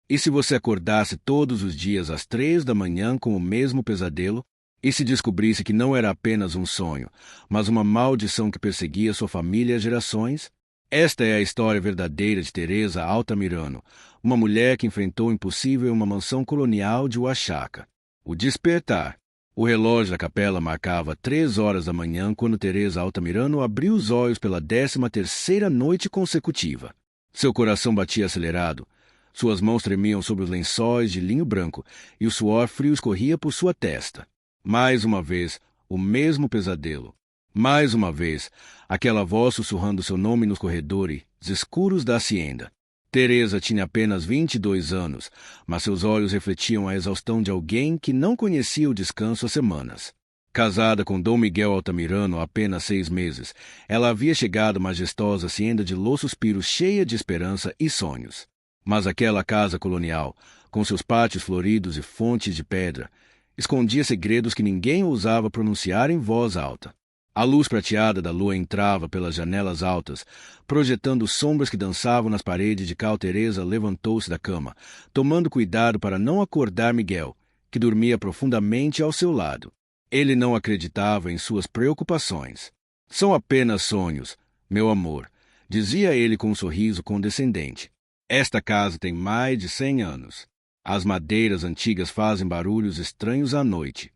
E se você acordasse todos os dias às 3 da manhã com o mesmo pesadelo? E se descobrisse que não era apenas um sonho, mas uma maldição que perseguia sua família há gerações? Esta é a história verdadeira de Teresa Altamirano, uma mulher que enfrentou o impossível em uma mansão colonial de Oaxaca. O despertar. O relógio da capela marcava 3 horas da manhã quando Teresa Altamirano abriu os olhos pela 13ª noite consecutiva. Seu coração batia acelerado, suas mãos tremiam sobre os lençóis de linho branco e o suor frio escorria por sua testa. Mais uma vez, o mesmo pesadelo. Mais uma vez, aquela voz sussurrando seu nome nos corredores escuros da hacienda. Teresa tinha apenas 22 anos, mas seus olhos refletiam a exaustão de alguém que não conhecia o descanso há semanas. Casada com Dom Miguel Altamirano há apenas 6 meses, ela havia chegado à majestosa hacienda de Los Suspiros cheia de esperança e sonhos. Mas aquela casa colonial, com seus pátios floridos e fontes de pedra, escondia segredos que ninguém ousava pronunciar em voz alta. A luz prateada da lua entrava pelas janelas altas, projetando sombras que dançavam nas paredes de cal. Teresa levantou-se da cama, tomando cuidado para não acordar Miguel, que dormia profundamente ao seu lado. Ele não acreditava em suas preocupações. São apenas sonhos, meu amor, dizia ele com um sorriso condescendente. Esta casa tem mais de 100 anos. As madeiras antigas fazem barulhos estranhos à noite.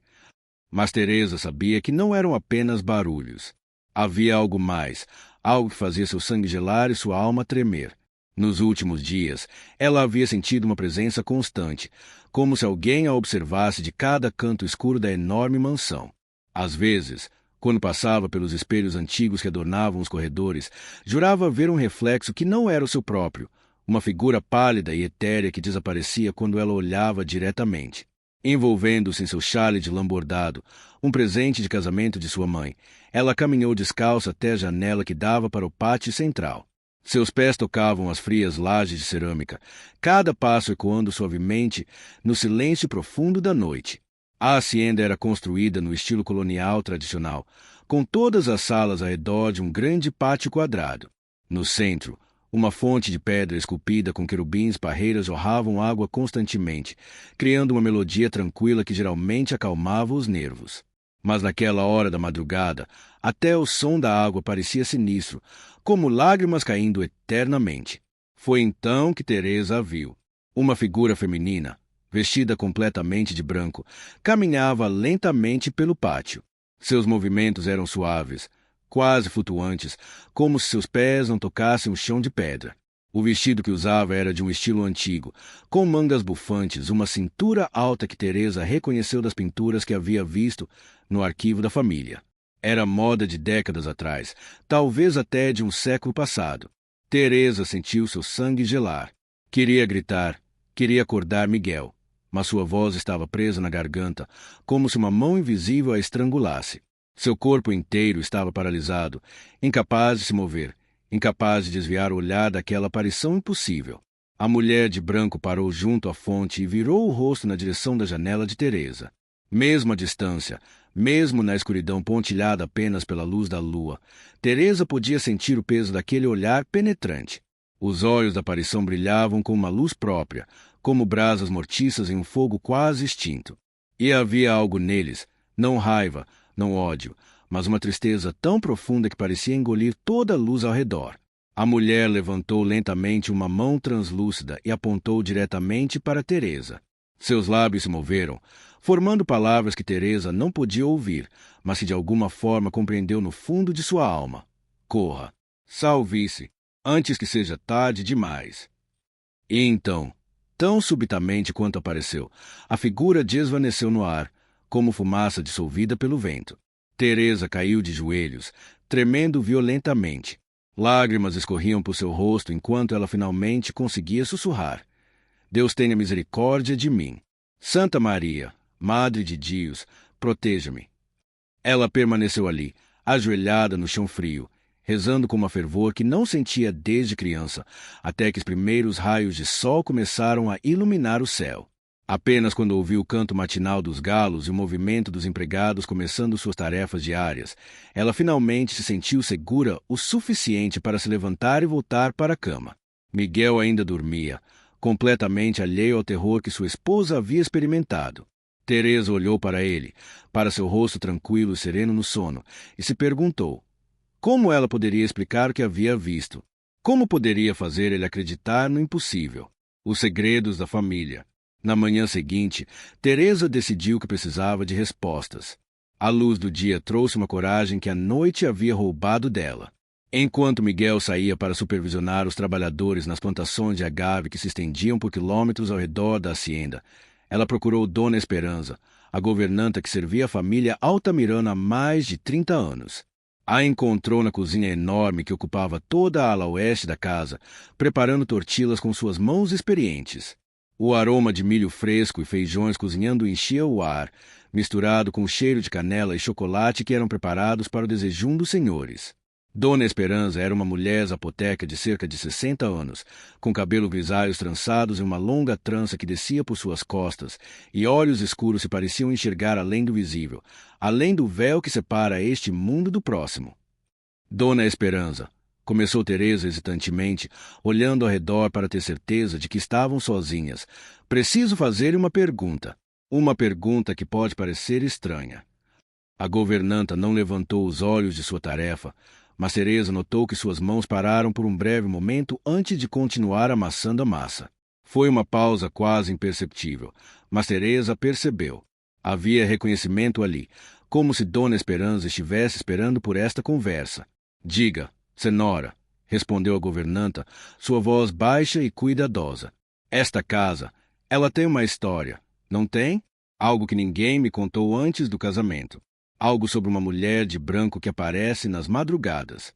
Mas Teresa sabia que não eram apenas barulhos. Havia algo mais, algo que fazia seu sangue gelar e sua alma tremer. Nos últimos dias, ela havia sentido uma presença constante, como se alguém a observasse de cada canto escuro da enorme mansão. Às vezes, quando passava pelos espelhos antigos que adornavam os corredores, jurava ver um reflexo que não era o seu próprio, uma figura pálida e etérea que desaparecia quando ela olhava diretamente. Envolvendo-se em seu chale de lã bordado, um presente de casamento de sua mãe, ela caminhou descalça até a janela que dava para o pátio central. Seus pés tocavam as frias lajes de cerâmica, cada passo ecoando suavemente no silêncio profundo da noite. A hacienda era construída no estilo colonial tradicional, com todas as salas ao redor de um grande pátio quadrado. No centro, uma fonte de pedra esculpida com querubins parreiras jorravam água constantemente, criando uma melodia tranquila que geralmente acalmava os nervos. Mas naquela hora da madrugada, até o som da água parecia sinistro, como lágrimas caindo eternamente. Foi então que Teresa a viu. Uma figura feminina, vestida completamente de branco, caminhava lentamente pelo pátio. Seus movimentos eram suaves, quase flutuantes, como se seus pés não tocassem o chão de pedra. O vestido que usava era de um estilo antigo, com mangas bufantes, uma cintura alta que Teresa reconheceu das pinturas que havia visto no arquivo da família. Era moda de décadas atrás, talvez até de um século passado. Teresa sentiu seu sangue gelar. Queria gritar, queria acordar Miguel, mas sua voz estava presa na garganta, como se uma mão invisível a estrangulasse. Seu corpo inteiro estava paralisado, incapaz de se mover, incapaz de desviar o olhar daquela aparição impossível. A mulher de branco parou junto à fonte e virou o rosto na direção da janela de Teresa. Mesmo à distância, mesmo na escuridão pontilhada apenas pela luz da lua, Teresa podia sentir o peso daquele olhar penetrante. Os olhos da aparição brilhavam com uma luz própria, como brasas mortiças em um fogo quase extinto. E havia algo neles, não raiva, não ódio, mas uma tristeza tão profunda que parecia engolir toda a luz ao redor. A mulher levantou lentamente uma mão translúcida e apontou diretamente para Teresa. Seus lábios se moveram, formando palavras que Teresa não podia ouvir, mas que de alguma forma compreendeu no fundo de sua alma. Corra, salve-se, antes que seja tarde demais. E então, tão subitamente quanto apareceu, a figura desvaneceu no ar, como fumaça dissolvida pelo vento. Teresa caiu de joelhos, tremendo violentamente. Lágrimas escorriam por seu rosto enquanto ela finalmente conseguia sussurrar: Deus tenha misericórdia de mim. Santa Maria, Madre de Deus, proteja-me. Ela permaneceu ali, ajoelhada no chão frio, rezando com uma fervor que não sentia desde criança, até que os primeiros raios de sol começaram a iluminar o céu. Apenas quando ouviu o canto matinal dos galos e o movimento dos empregados começando suas tarefas diárias, ela finalmente se sentiu segura o suficiente para se levantar e voltar para a cama. Miguel ainda dormia, completamente alheio ao terror que sua esposa havia experimentado. Teresa olhou para ele, para seu rosto tranquilo e sereno no sono, e se perguntou como ela poderia explicar o que havia visto. Como poderia fazer ele acreditar no impossível? Os segredos da família. Na manhã seguinte, Teresa decidiu que precisava de respostas. A luz do dia trouxe uma coragem que a noite havia roubado dela. Enquanto Miguel saía para supervisionar os trabalhadores nas plantações de agave que se estendiam por quilômetros ao redor da hacienda, ela procurou Dona Esperança, a governanta que servia a família Altamirano há mais de 30 anos. A encontrou na cozinha enorme que ocupava toda a ala oeste da casa, preparando tortilhas com suas mãos experientes. O aroma de milho fresco e feijões cozinhando enchia o ar, misturado com o cheiro de canela e chocolate que eram preparados para o desejum dos senhores. Dona Esperança era uma mulher zapoteca de cerca de 60 anos, com cabelo grisalhos trançados e uma longa trança que descia por suas costas, e olhos escuros que pareciam enxergar além do visível, além do véu que separa este mundo do próximo. Dona Esperança, começou Teresa hesitantemente, olhando ao redor para ter certeza de que estavam sozinhas. Preciso fazer uma pergunta. Uma pergunta que pode parecer estranha. A governanta não levantou os olhos de sua tarefa, mas Teresa notou que suas mãos pararam por um breve momento antes de continuar amassando a massa. Foi uma pausa quase imperceptível, mas Teresa percebeu. Havia reconhecimento ali, como se Dona Esperança estivesse esperando por esta conversa. Diga, senhora, respondeu a governanta, sua voz baixa e cuidadosa. Esta casa, ela tem uma história, não tem? Algo que ninguém me contou antes do casamento. Algo sobre uma mulher de branco que aparece nas madrugadas.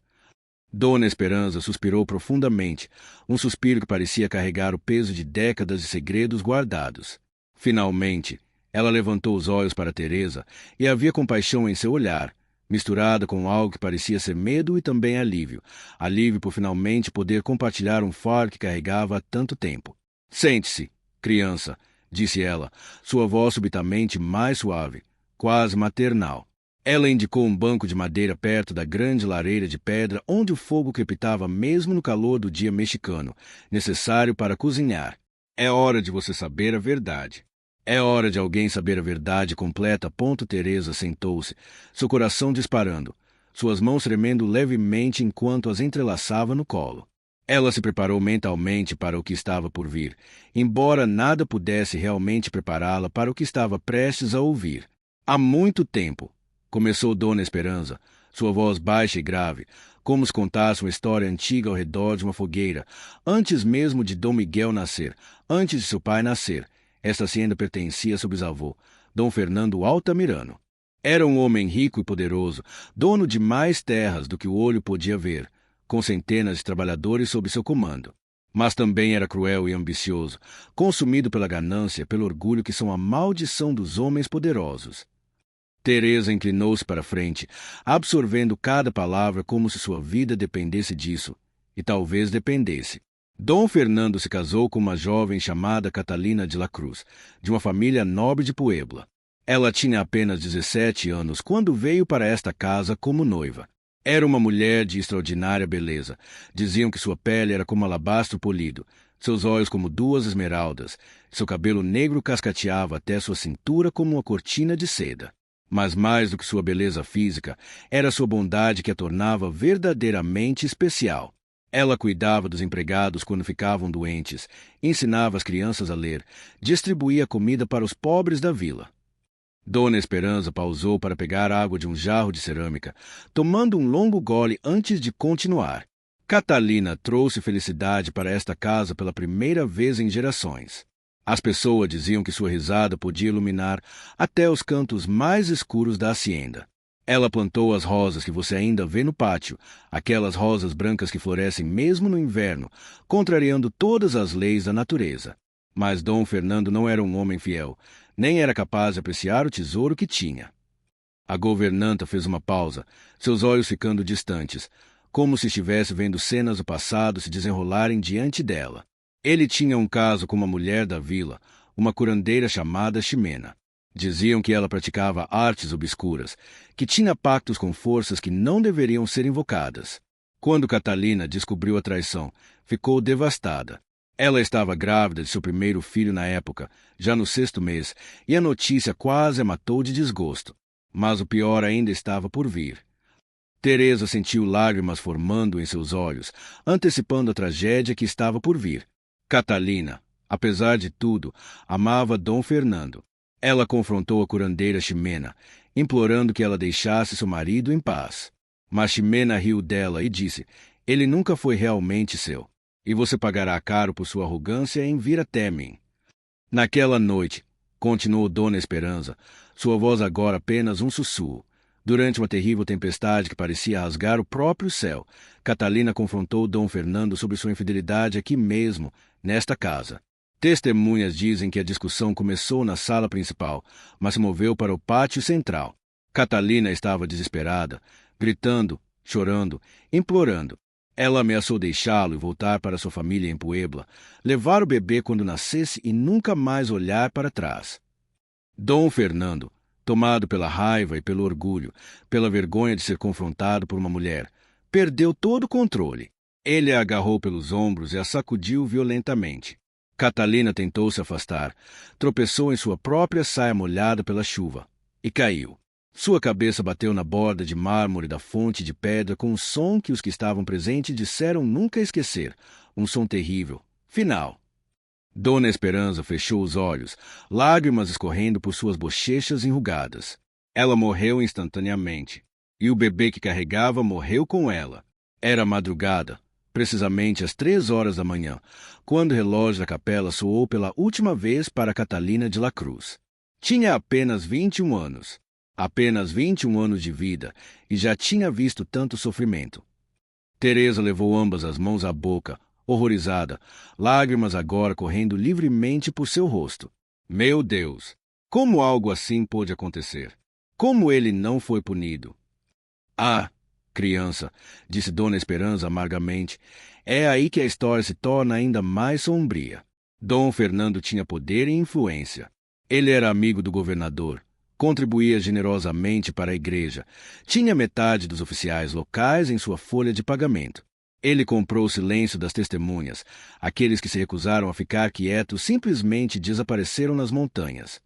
Dona Esperança suspirou profundamente, um suspiro que parecia carregar o peso de décadas de segredos guardados. Finalmente, ela levantou os olhos para Teresa e havia compaixão em seu olhar, misturada com algo que parecia ser medo e também alívio. Alívio por finalmente poder compartilhar um fardo que carregava há tanto tempo. Sente-se, criança, disse ela, sua voz subitamente mais suave, quase maternal. Ela indicou um banco de madeira perto da grande lareira de pedra onde o fogo crepitava mesmo no calor do dia mexicano, necessário para cozinhar. É hora de você saber a verdade. É hora de alguém saber a verdade completa. Teresa sentou-se, seu coração disparando, suas mãos tremendo levemente enquanto as entrelaçava no colo. Ela se preparou mentalmente para o que estava por vir, embora nada pudesse realmente prepará-la para o que estava prestes a ouvir. Há muito tempo, começou Dona Esperança, sua voz baixa e grave, como se contasse uma história antiga ao redor de uma fogueira, antes mesmo de Dom Miguel nascer, antes de seu pai nascer. Esta hacienda pertencia a seu bisavô, Dom Fernando Altamirano. Era um homem rico e poderoso, dono de mais terras do que o olho podia ver, com centenas de trabalhadores sob seu comando. Mas também era cruel e ambicioso, consumido pela ganância, pelo orgulho que são a maldição dos homens poderosos. Teresa inclinou-se para frente, absorvendo cada palavra como se sua vida dependesse disso, e talvez dependesse. Dom Fernando se casou com uma jovem chamada Catalina de la Cruz, de uma família nobre de Puebla. Ela tinha apenas 17 anos quando veio para esta casa como noiva. Era uma mulher de extraordinária beleza. Diziam que sua pele era como alabastro polido, seus olhos como duas esmeraldas, seu cabelo negro cascateava até sua cintura como uma cortina de seda. Mas mais do que sua beleza física, era sua bondade que a tornava verdadeiramente especial. Ela cuidava dos empregados quando ficavam doentes, ensinava as crianças a ler, distribuía comida para os pobres da vila. Dona Esperança pausou para pegar água de um jarro de cerâmica, tomando um longo gole antes de continuar. Catalina trouxe felicidade para esta casa pela primeira vez em gerações. As pessoas diziam que sua risada podia iluminar até os cantos mais escuros da hacienda. Ela plantou as rosas que você ainda vê no pátio, aquelas rosas brancas que florescem mesmo no inverno, contrariando todas as leis da natureza. Mas Dom Fernando não era um homem fiel, nem era capaz de apreciar o tesouro que tinha. A governanta fez uma pausa, seus olhos ficando distantes, como se estivesse vendo cenas do passado se desenrolarem diante dela. Ele tinha um caso com uma mulher da vila, uma curandeira chamada Ximena. Diziam que ela praticava artes obscuras, que tinha pactos com forças que não deveriam ser invocadas. Quando Catalina descobriu a traição, ficou devastada. Ela estava grávida de seu primeiro filho na época, já no 6º mês, e a notícia quase a matou de desgosto. Mas o pior ainda estava por vir. Teresa sentiu lágrimas formando em seus olhos, antecipando a tragédia que estava por vir. Catalina, apesar de tudo, amava Dom Fernando. Ela confrontou a curandeira Ximena, implorando que ela deixasse seu marido em paz. Mas Ximena riu dela e disse: ele nunca foi realmente seu, e você pagará caro por sua arrogância em vir até mim. Naquela noite, continuou Dona Esperança, sua voz agora apenas um sussurro. Durante uma terrível tempestade que parecia rasgar o próprio céu, Catalina confrontou Dom Fernando sobre sua infidelidade aqui mesmo, nesta casa. Testemunhas dizem que a discussão começou na sala principal, mas se moveu para o pátio central. Catalina estava desesperada, gritando, chorando, implorando. Ela ameaçou deixá-lo e voltar para sua família em Puebla, levar o bebê quando nascesse e nunca mais olhar para trás. Dom Fernando, tomado pela raiva e pelo orgulho, pela vergonha de ser confrontado por uma mulher, perdeu todo o controle. Ele a agarrou pelos ombros e a sacudiu violentamente. Catalina tentou se afastar, tropeçou em sua própria saia molhada pela chuva e caiu. Sua cabeça bateu na borda de mármore da fonte de pedra com um som que os que estavam presentes disseram nunca esquecer, um som terrível, final. Dona Esperança fechou os olhos, lágrimas escorrendo por suas bochechas enrugadas. Ela morreu instantaneamente, e o bebê que carregava morreu com ela. Era madrugada, precisamente às 3 horas da manhã, quando o relógio da capela soou pela última vez para Catalina de la Cruz. Tinha apenas 21 anos. Apenas 21 anos de vida, e já tinha visto tanto sofrimento. Teresa levou ambas as mãos à boca, horrorizada, lágrimas agora correndo livremente por seu rosto. Meu Deus! Como algo assim pôde acontecer? Como ele não foi punido? Ah, criança, disse Dona Esperança amargamente, é aí que a história se torna ainda mais sombria. Dom Fernando tinha poder e influência. Ele era amigo do governador. Contribuía generosamente para a igreja. Tinha metade dos oficiais locais em sua folha de pagamento. Ele comprou o silêncio das testemunhas. Aqueles que se recusaram a ficar quietos simplesmente desapareceram nas montanhas.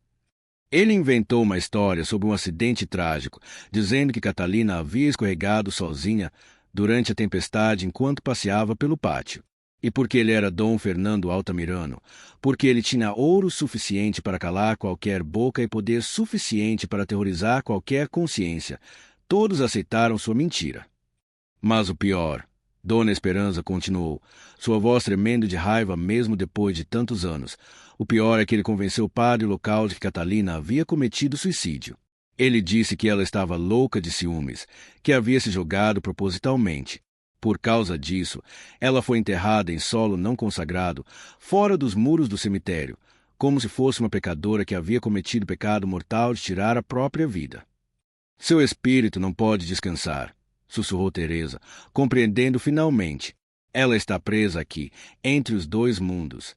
Ele inventou uma história sobre um acidente trágico, dizendo que Catalina havia escorregado sozinha durante a tempestade enquanto passeava pelo pátio. E porque ele era Dom Fernando Altamirano, porque ele tinha ouro suficiente para calar qualquer boca e poder suficiente para aterrorizar qualquer consciência, todos aceitaram sua mentira. Mas o pior, Dona Esperança continuou, sua voz tremendo de raiva mesmo depois de tantos anos, o pior é que ele convenceu o padre local de que Catalina havia cometido suicídio. Ele disse que ela estava louca de ciúmes, que havia se jogado propositalmente. Por causa disso, ela foi enterrada em solo não consagrado, fora dos muros do cemitério, como se fosse uma pecadora que havia cometido o pecado mortal de tirar a própria vida. Seu espírito não pode descansar, sussurrou Teresa, compreendendo finalmente. Ela está presa aqui, entre os 2 mundos.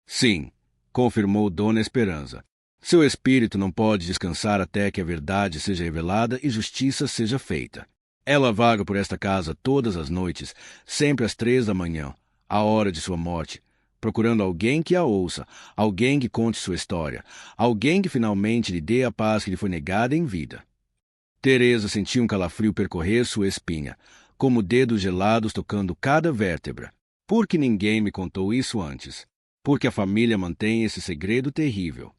Sim, confirmou Dona Esperança. Seu espírito não pode descansar até que a verdade seja revelada e justiça seja feita. Ela vaga por esta casa todas as noites, sempre às 3 da manhã, a hora de sua morte, procurando alguém que a ouça, alguém que conte sua história, alguém que finalmente lhe dê a paz que lhe foi negada em vida. Teresa sentiu um calafrio percorrer sua espinha, como dedos gelados tocando cada vértebra. Por que ninguém me contou isso antes? Porque a família mantém esse segredo terrível.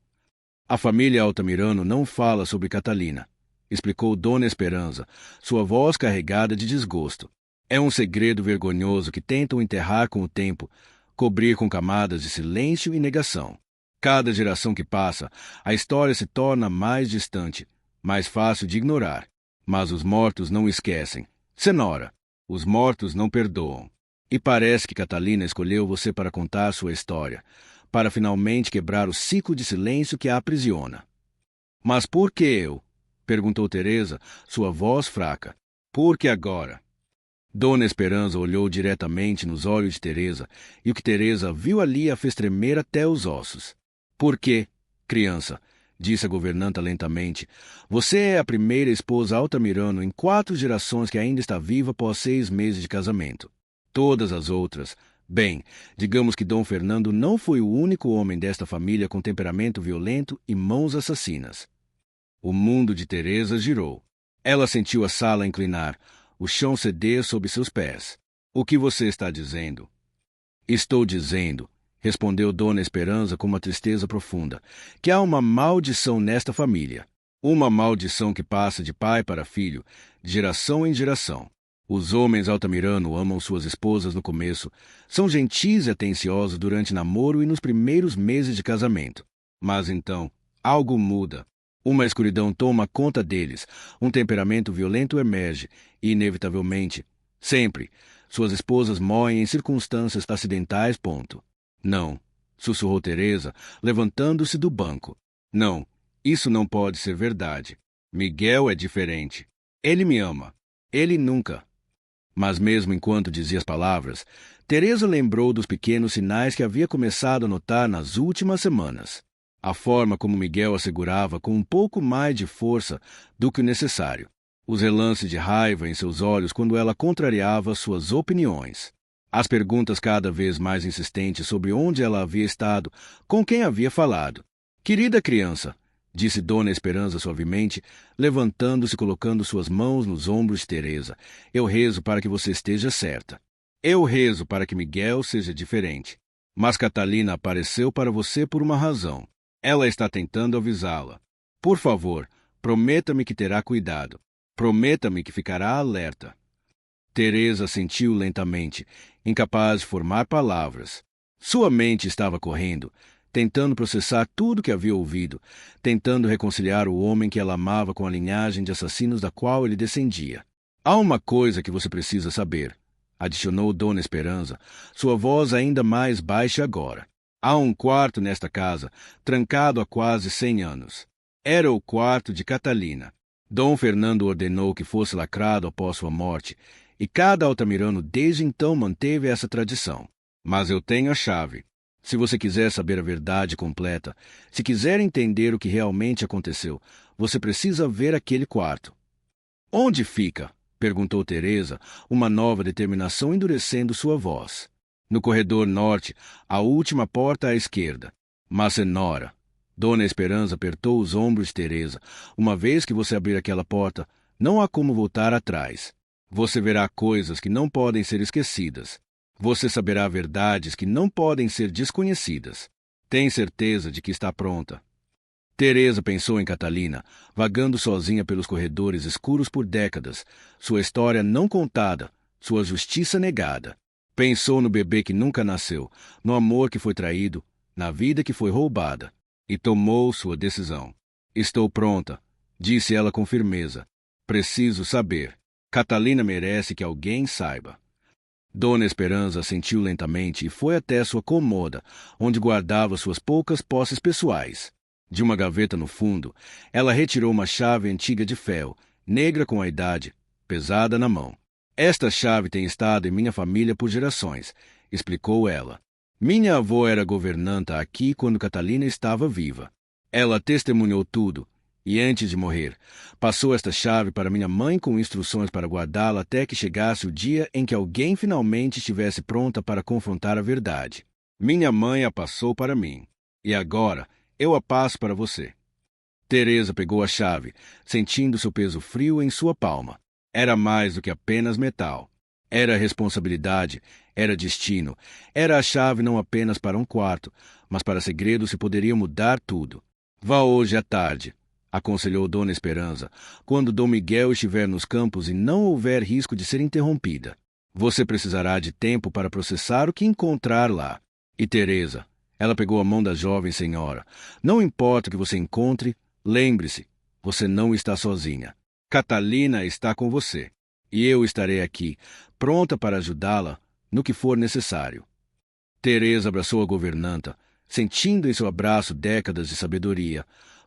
A família Altamirano não fala sobre Catalina, explicou Dona Esperança, sua voz carregada de desgosto. É um segredo vergonhoso que tentam enterrar com o tempo, cobrir com camadas de silêncio e negação. Cada geração que passa, a história se torna mais distante, mais fácil de ignorar. Mas os mortos não esquecem. Senhora, os mortos não perdoam. E parece que Catalina escolheu você para contar sua história, para finalmente quebrar o ciclo de silêncio que a aprisiona. Mas por que eu? Perguntou Teresa, sua voz fraca. Por que agora? Dona Esperança olhou diretamente nos olhos de Teresa, e o que Teresa viu ali a fez tremer até os ossos. Por quê, criança? Disse a governanta lentamente. Você é a primeira esposa Altamirano em 4 gerações que ainda está viva após 6 meses de casamento. Todas as outras, Bem, digamos que Dom Fernando não foi o único homem desta família com temperamento violento e mãos assassinas. O mundo de Teresa girou. Ela sentiu a sala inclinar, o chão ceder sob seus pés. O que você está dizendo? Estou dizendo, respondeu Dona Esperança com uma tristeza profunda, que há uma maldição nesta família. Uma maldição que passa de pai para filho, de geração em geração. Os homens Altamirano amam suas esposas no começo, são gentis e atenciosos durante namoro e nos primeiros meses de casamento. Mas então, algo muda. Uma escuridão toma conta deles, um temperamento violento emerge e, inevitavelmente, sempre, suas esposas morrem em circunstâncias acidentais. Não, sussurrou Teresa, levantando-se do banco. Não, isso não pode ser verdade. Miguel é diferente. Ele me ama. Ele nunca. Mas mesmo enquanto dizia as palavras, Teresa lembrou dos pequenos sinais que havia começado a notar nas últimas semanas. A forma como Miguel assegurava com um pouco mais de força do que o necessário. Os relances de raiva em seus olhos quando ela contrariava suas opiniões. As perguntas cada vez mais insistentes sobre onde ela havia estado, com quem havia falado. Querida criança, disse Dona Esperança suavemente, levantando-se e colocando suas mãos nos ombros de Teresa. Eu rezo para que você esteja certa. Eu rezo para que Miguel seja diferente. Mas Catalina apareceu para você por uma razão. Ela está tentando avisá-la. Por favor, prometa-me que terá cuidado. Prometa-me que ficará alerta. Teresa sentiu lentamente, incapaz de formar palavras. Sua mente estava correndo, tentando processar tudo que havia ouvido, tentando reconciliar o homem que ela amava com a linhagem de assassinos da qual ele descendia. Há uma coisa que você precisa saber, adicionou Dona Esperança, sua voz ainda mais baixa agora. Há um quarto nesta casa, trancado há quase 100 anos. Era o quarto de Catalina. Dom Fernando ordenou que fosse lacrado após sua morte, e cada altamirano desde então manteve essa tradição. Mas eu tenho a chave. Se você quiser saber a verdade completa, se quiser entender o que realmente aconteceu, você precisa ver aquele quarto. Onde fica? Perguntou Teresa, uma nova determinação endurecendo sua voz. No corredor norte, a última porta à esquerda. Mas, senhora, Dona Esperança apertou os ombros de Teresa. Uma vez que você abrir aquela porta, não há como voltar atrás. Você verá coisas que não podem ser esquecidas. Você saberá verdades que não podem ser desconhecidas. Tem certeza de que está pronta? Teresa pensou em Catalina, vagando sozinha pelos corredores escuros por décadas, sua história não contada, sua justiça negada. Pensou no bebê que nunca nasceu, no amor que foi traído, na vida que foi roubada. E tomou sua decisão. Estou pronta, disse ela com firmeza. Preciso saber. Catalina merece que alguém saiba. Dona Esperança assentiu lentamente e foi até sua cômoda, onde guardava suas poucas posses pessoais. De uma gaveta no fundo, ela retirou uma chave antiga de fel, negra com a idade, pesada na mão. Esta chave tem estado em minha família por gerações, explicou ela. Minha avó era governanta aqui quando Catalina estava viva. Ela testemunhou tudo, e antes de morrer, passou esta chave para minha mãe com instruções para guardá-la até que chegasse o dia em que alguém finalmente estivesse pronta para confrontar a verdade. Minha mãe a passou para mim, e agora eu a passo para você. Teresa pegou a chave, sentindo seu peso frio em sua palma. Era mais do que apenas metal. Era responsabilidade, era destino, era a chave não apenas para um quarto, mas para segredos que poderiam mudar tudo. Vá hoje à tarde, aconselhou Dona Esperança, quando Dom Miguel estiver nos campos e não houver risco de ser interrompida. Você precisará de tempo para processar o que encontrar lá. E Teresa, ela pegou a mão da jovem senhora, não importa o que você encontre, lembre-se, você não está sozinha. Catalina está com você, e eu estarei aqui, pronta para ajudá-la no que for necessário. Teresa abraçou a governanta, sentindo em seu abraço décadas de sabedoria,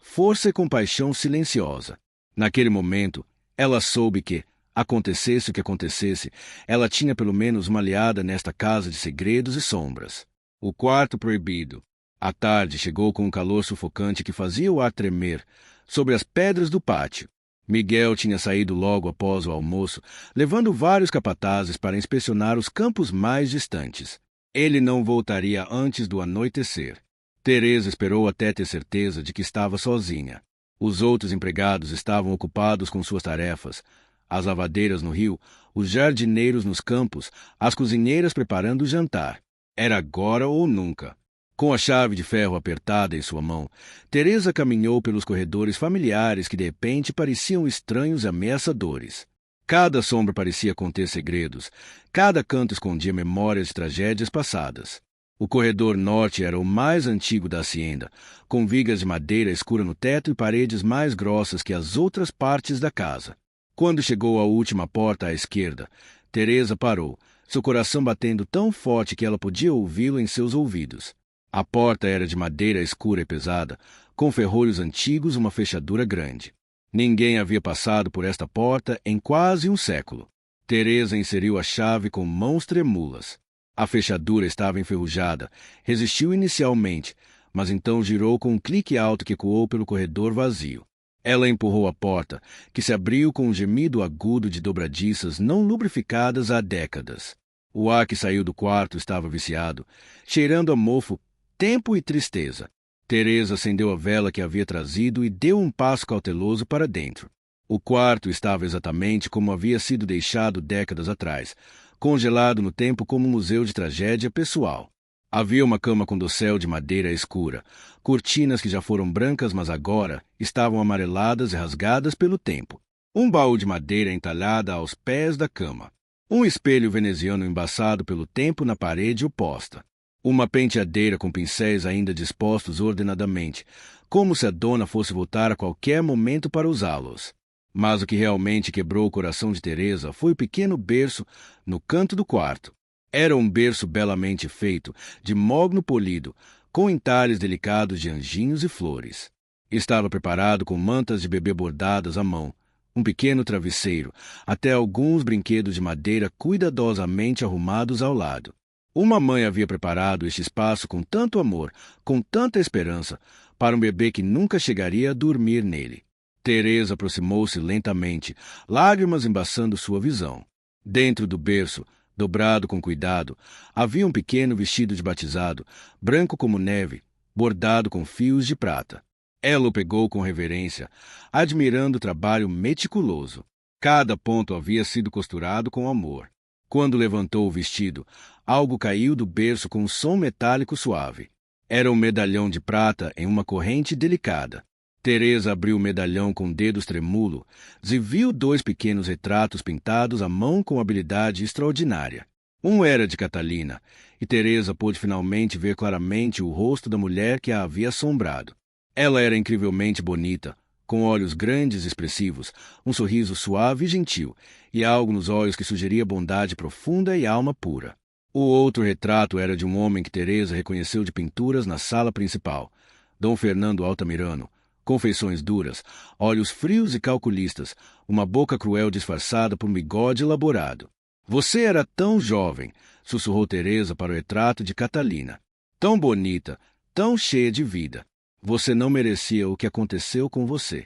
força e compaixão silenciosa. Naquele momento, ela soube que, acontecesse o que acontecesse, ela tinha pelo menos uma aliada nesta casa de segredos e sombras. O quarto proibido. A tarde chegou com um calor sufocante que fazia o ar tremer sobre as pedras do pátio. Miguel tinha saído logo após o almoço, levando vários capatazes para inspecionar os campos mais distantes. Ele não voltaria antes do anoitecer. Teresa esperou até ter certeza de que estava sozinha. Os outros empregados estavam ocupados com suas tarefas. As lavadeiras no rio, os jardineiros nos campos, as cozinheiras preparando o jantar. Era agora ou nunca. Com a chave de ferro apertada em sua mão, Teresa caminhou pelos corredores familiares que de repente pareciam estranhos e ameaçadores. Cada sombra parecia conter segredos, cada canto escondia memórias de tragédias passadas. O corredor norte era o mais antigo da hacienda, com vigas de madeira escura no teto e paredes mais grossas que as outras partes da casa. Quando chegou à última porta à esquerda, Teresa parou, seu coração batendo tão forte que ela podia ouvi-lo em seus ouvidos. A porta era de madeira escura e pesada, com ferrolhos antigos e uma fechadura grande. Ninguém havia passado por esta porta em quase um século. Teresa inseriu a chave com mãos trêmulas. A fechadura estava enferrujada, resistiu inicialmente, mas então girou com um clique alto que ecoou pelo corredor vazio. Ela empurrou a porta, que se abriu com um gemido agudo de dobradiças não lubrificadas há décadas. O ar que saiu do quarto estava viciado, cheirando a mofo, tempo e tristeza. Teresa acendeu a vela que havia trazido e deu um passo cauteloso para dentro. O quarto estava exatamente como havia sido deixado décadas atrás, congelado no tempo como um museu de tragédia pessoal. Havia uma cama com dossel de madeira escura, cortinas que já foram brancas, mas agora estavam amareladas e rasgadas pelo tempo. Um baú de madeira entalhada aos pés da cama. Um espelho veneziano embaçado pelo tempo na parede oposta. Uma penteadeira com pincéis ainda dispostos ordenadamente, como se a dona fosse voltar a qualquer momento para usá-los. Mas o que realmente quebrou o coração de Teresa foi o pequeno berço no canto do quarto. Era um berço belamente feito, de mogno polido, com entalhes delicados de anjinhos e flores. Estava preparado com mantas de bebê bordadas à mão, um pequeno travesseiro, até alguns brinquedos de madeira cuidadosamente arrumados ao lado. Uma mãe havia preparado este espaço com tanto amor, com tanta esperança, para um bebê que nunca chegaria a dormir nele. Teresa aproximou-se lentamente, lágrimas embaçando sua visão. Dentro do berço, dobrado com cuidado, havia um pequeno vestido de batizado, branco como neve, bordado com fios de prata. Ela o pegou com reverência, admirando o trabalho meticuloso. Cada ponto havia sido costurado com amor. Quando levantou o vestido, algo caiu do berço com um som metálico suave. Era um medalhão de prata em uma corrente delicada. Teresa abriu o medalhão com dedos trêmulos e viu 2 pequenos retratos pintados à mão com habilidade extraordinária. Um era de Catalina, e Teresa pôde finalmente ver claramente o rosto da mulher que a havia assombrado. Ela era incrivelmente bonita, com olhos grandes e expressivos, um sorriso suave e gentil, e algo nos olhos que sugeria bondade profunda e alma pura. O outro retrato era de um homem que Teresa reconheceu de pinturas na sala principal, Dom Fernando Altamirano, com feições duras, olhos frios e calculistas, uma boca cruel disfarçada por um bigode elaborado. Você era tão jovem, sussurrou Teresa para o retrato de Catalina. Tão bonita, tão cheia de vida. Você não merecia o que aconteceu com você.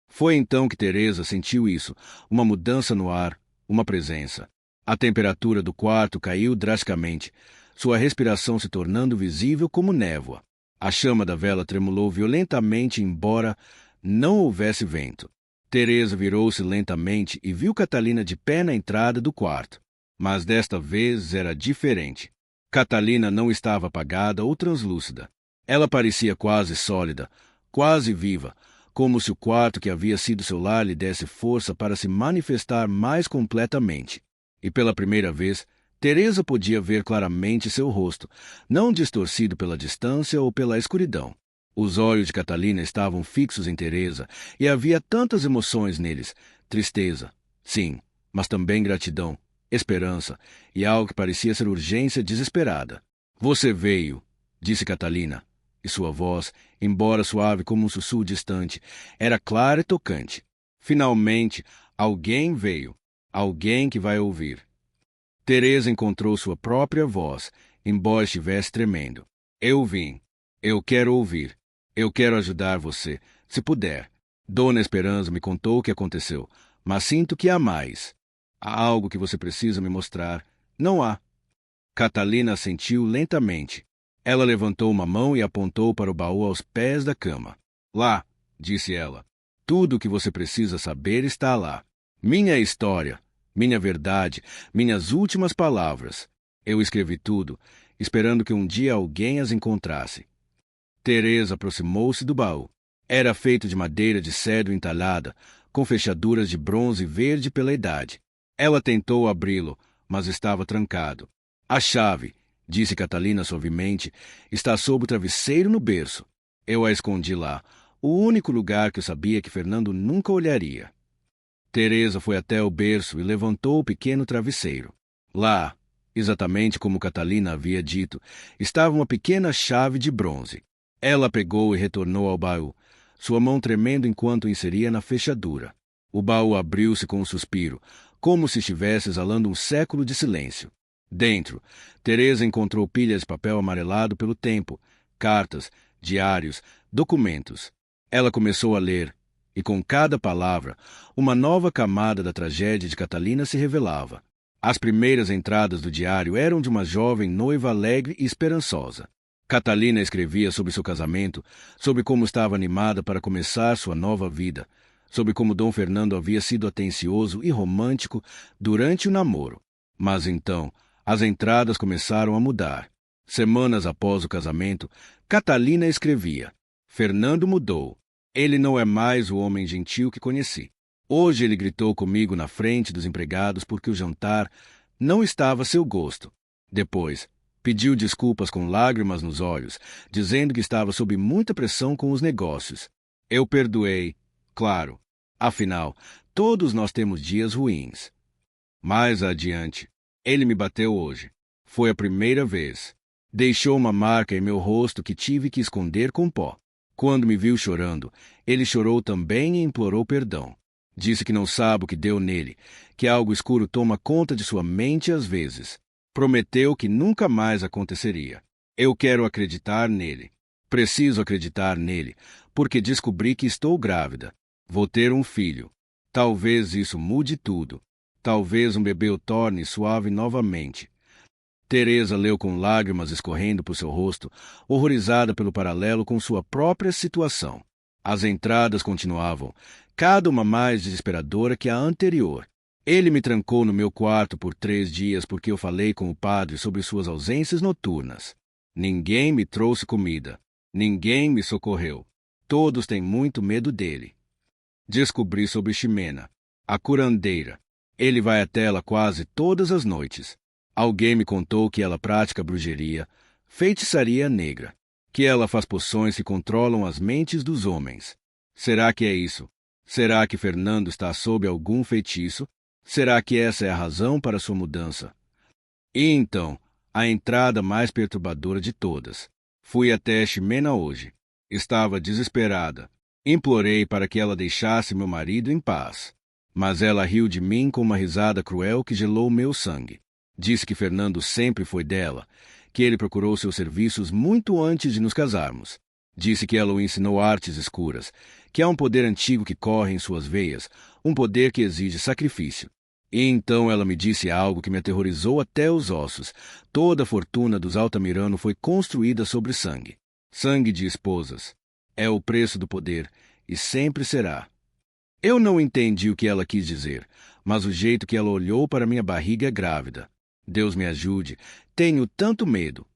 Foi então que Teresa sentiu isso, uma mudança no ar, uma presença. A temperatura do quarto caiu drasticamente, sua respiração se tornando visível como névoa. A chama da vela tremulou violentamente, embora não houvesse vento. Teresa virou-se lentamente e viu Catalina de pé na entrada do quarto. Mas desta vez era diferente. Catalina não estava apagada ou translúcida. Ela parecia quase sólida, quase viva, como se o quarto que havia sido seu lar lhe desse força para se manifestar mais completamente. E pela primeira vez, Teresa podia ver claramente seu rosto, não distorcido pela distância ou pela escuridão. Os olhos de Catalina estavam fixos em Teresa, e havia tantas emoções neles. Tristeza, sim, mas também gratidão, esperança, e algo que parecia ser urgência desesperada. Você veio, disse Catalina, e sua voz, embora suave como um sussurro distante, era clara e tocante. Finalmente, alguém veio, alguém que vai ouvir. Teresa encontrou sua própria voz, embora estivesse tremendo. Eu vim. Eu quero ouvir. Eu quero ajudar você, se puder. Dona Esperança me contou o que aconteceu, mas sinto que há mais. Há algo que você precisa me mostrar. Não há. Catalina assentiu lentamente. Ela levantou uma mão e apontou para o baú aos pés da cama. Lá, disse ela. Tudo o que você precisa saber está lá. Minha história, minha verdade, minhas últimas palavras. Eu escrevi tudo, esperando que um dia alguém as encontrasse. Teresa aproximou-se do baú. Era feito de madeira de cedro entalhada, com fechaduras de bronze verde pela idade. Ela tentou abri-lo, mas estava trancado. A chave, disse Catalina suavemente, está sob o travesseiro no berço. Eu a escondi lá, o único lugar que eu sabia que Fernando nunca olharia. Teresa foi até o berço e levantou o pequeno travesseiro. Lá, exatamente como Catalina havia dito, estava uma pequena chave de bronze. Ela pegou e retornou ao baú, sua mão tremendo enquanto o inseria na fechadura. O baú abriu-se com um suspiro, como se estivesse exalando um século de silêncio. Dentro, Teresa encontrou pilhas de papel amarelado pelo tempo, cartas, diários, documentos. Ela começou a ler, e com cada palavra, uma nova camada da tragédia de Catalina se revelava. As primeiras entradas do diário eram de uma jovem noiva alegre e esperançosa. Catalina escrevia sobre seu casamento, sobre como estava animada para começar sua nova vida, sobre como Dom Fernando havia sido atencioso e romântico durante o namoro. Mas então, as entradas começaram a mudar. Semanas após o casamento, Catalina escrevia: Fernando mudou. Ele não é mais o homem gentil que conheci. Hoje ele gritou comigo na frente dos empregados porque o jantar não estava a seu gosto. Depois, pediu desculpas com lágrimas nos olhos, dizendo que estava sob muita pressão com os negócios. Eu perdoei, claro. Afinal, todos nós temos dias ruins. Mais adiante, ele me bateu hoje. Foi a primeira vez. Deixou uma marca em meu rosto que tive que esconder com pó. Quando me viu chorando, ele chorou também e implorou perdão. Disse que não sabe o que deu nele, que algo escuro toma conta de sua mente às vezes. Prometeu que nunca mais aconteceria. Eu quero acreditar nele. Preciso acreditar nele, porque descobri que estou grávida. Vou ter um filho. Talvez isso mude tudo. Talvez um bebê o torne suave novamente. Teresa leu com lágrimas escorrendo por seu rosto, horrorizada pelo paralelo com sua própria situação. As entradas continuavam, cada uma mais desesperadora que a anterior. Ele me trancou no meu quarto por 3 dias porque eu falei com o padre sobre suas ausências noturnas. Ninguém me trouxe comida. Ninguém me socorreu. Todos têm muito medo dele. Descobri sobre Ximena, a curandeira. Ele vai até ela quase todas as noites. Alguém me contou que ela pratica bruxaria, feitiçaria negra, que ela faz poções que controlam as mentes dos homens. Será que é isso? Será que Fernando está sob algum feitiço? Será que essa é a razão para sua mudança? E então, a entrada mais perturbadora de todas. Fui até Ximena hoje. Estava desesperada. Implorei para que ela deixasse meu marido em paz. Mas ela riu de mim com uma risada cruel que gelou meu sangue. Disse que Fernando sempre foi dela, que ele procurou seus serviços muito antes de nos casarmos. Disse que ela o ensinou artes escuras, que há um poder antigo que corre em suas veias, um poder que exige sacrifício. E então ela me disse algo que me aterrorizou até os ossos. Toda a fortuna dos Altamirano foi construída sobre sangue. Sangue de esposas. É o preço do poder, e sempre será. Eu não entendi o que ela quis dizer, mas o jeito que ela olhou para minha barriga grávida. Deus me ajude, tenho tanto medo.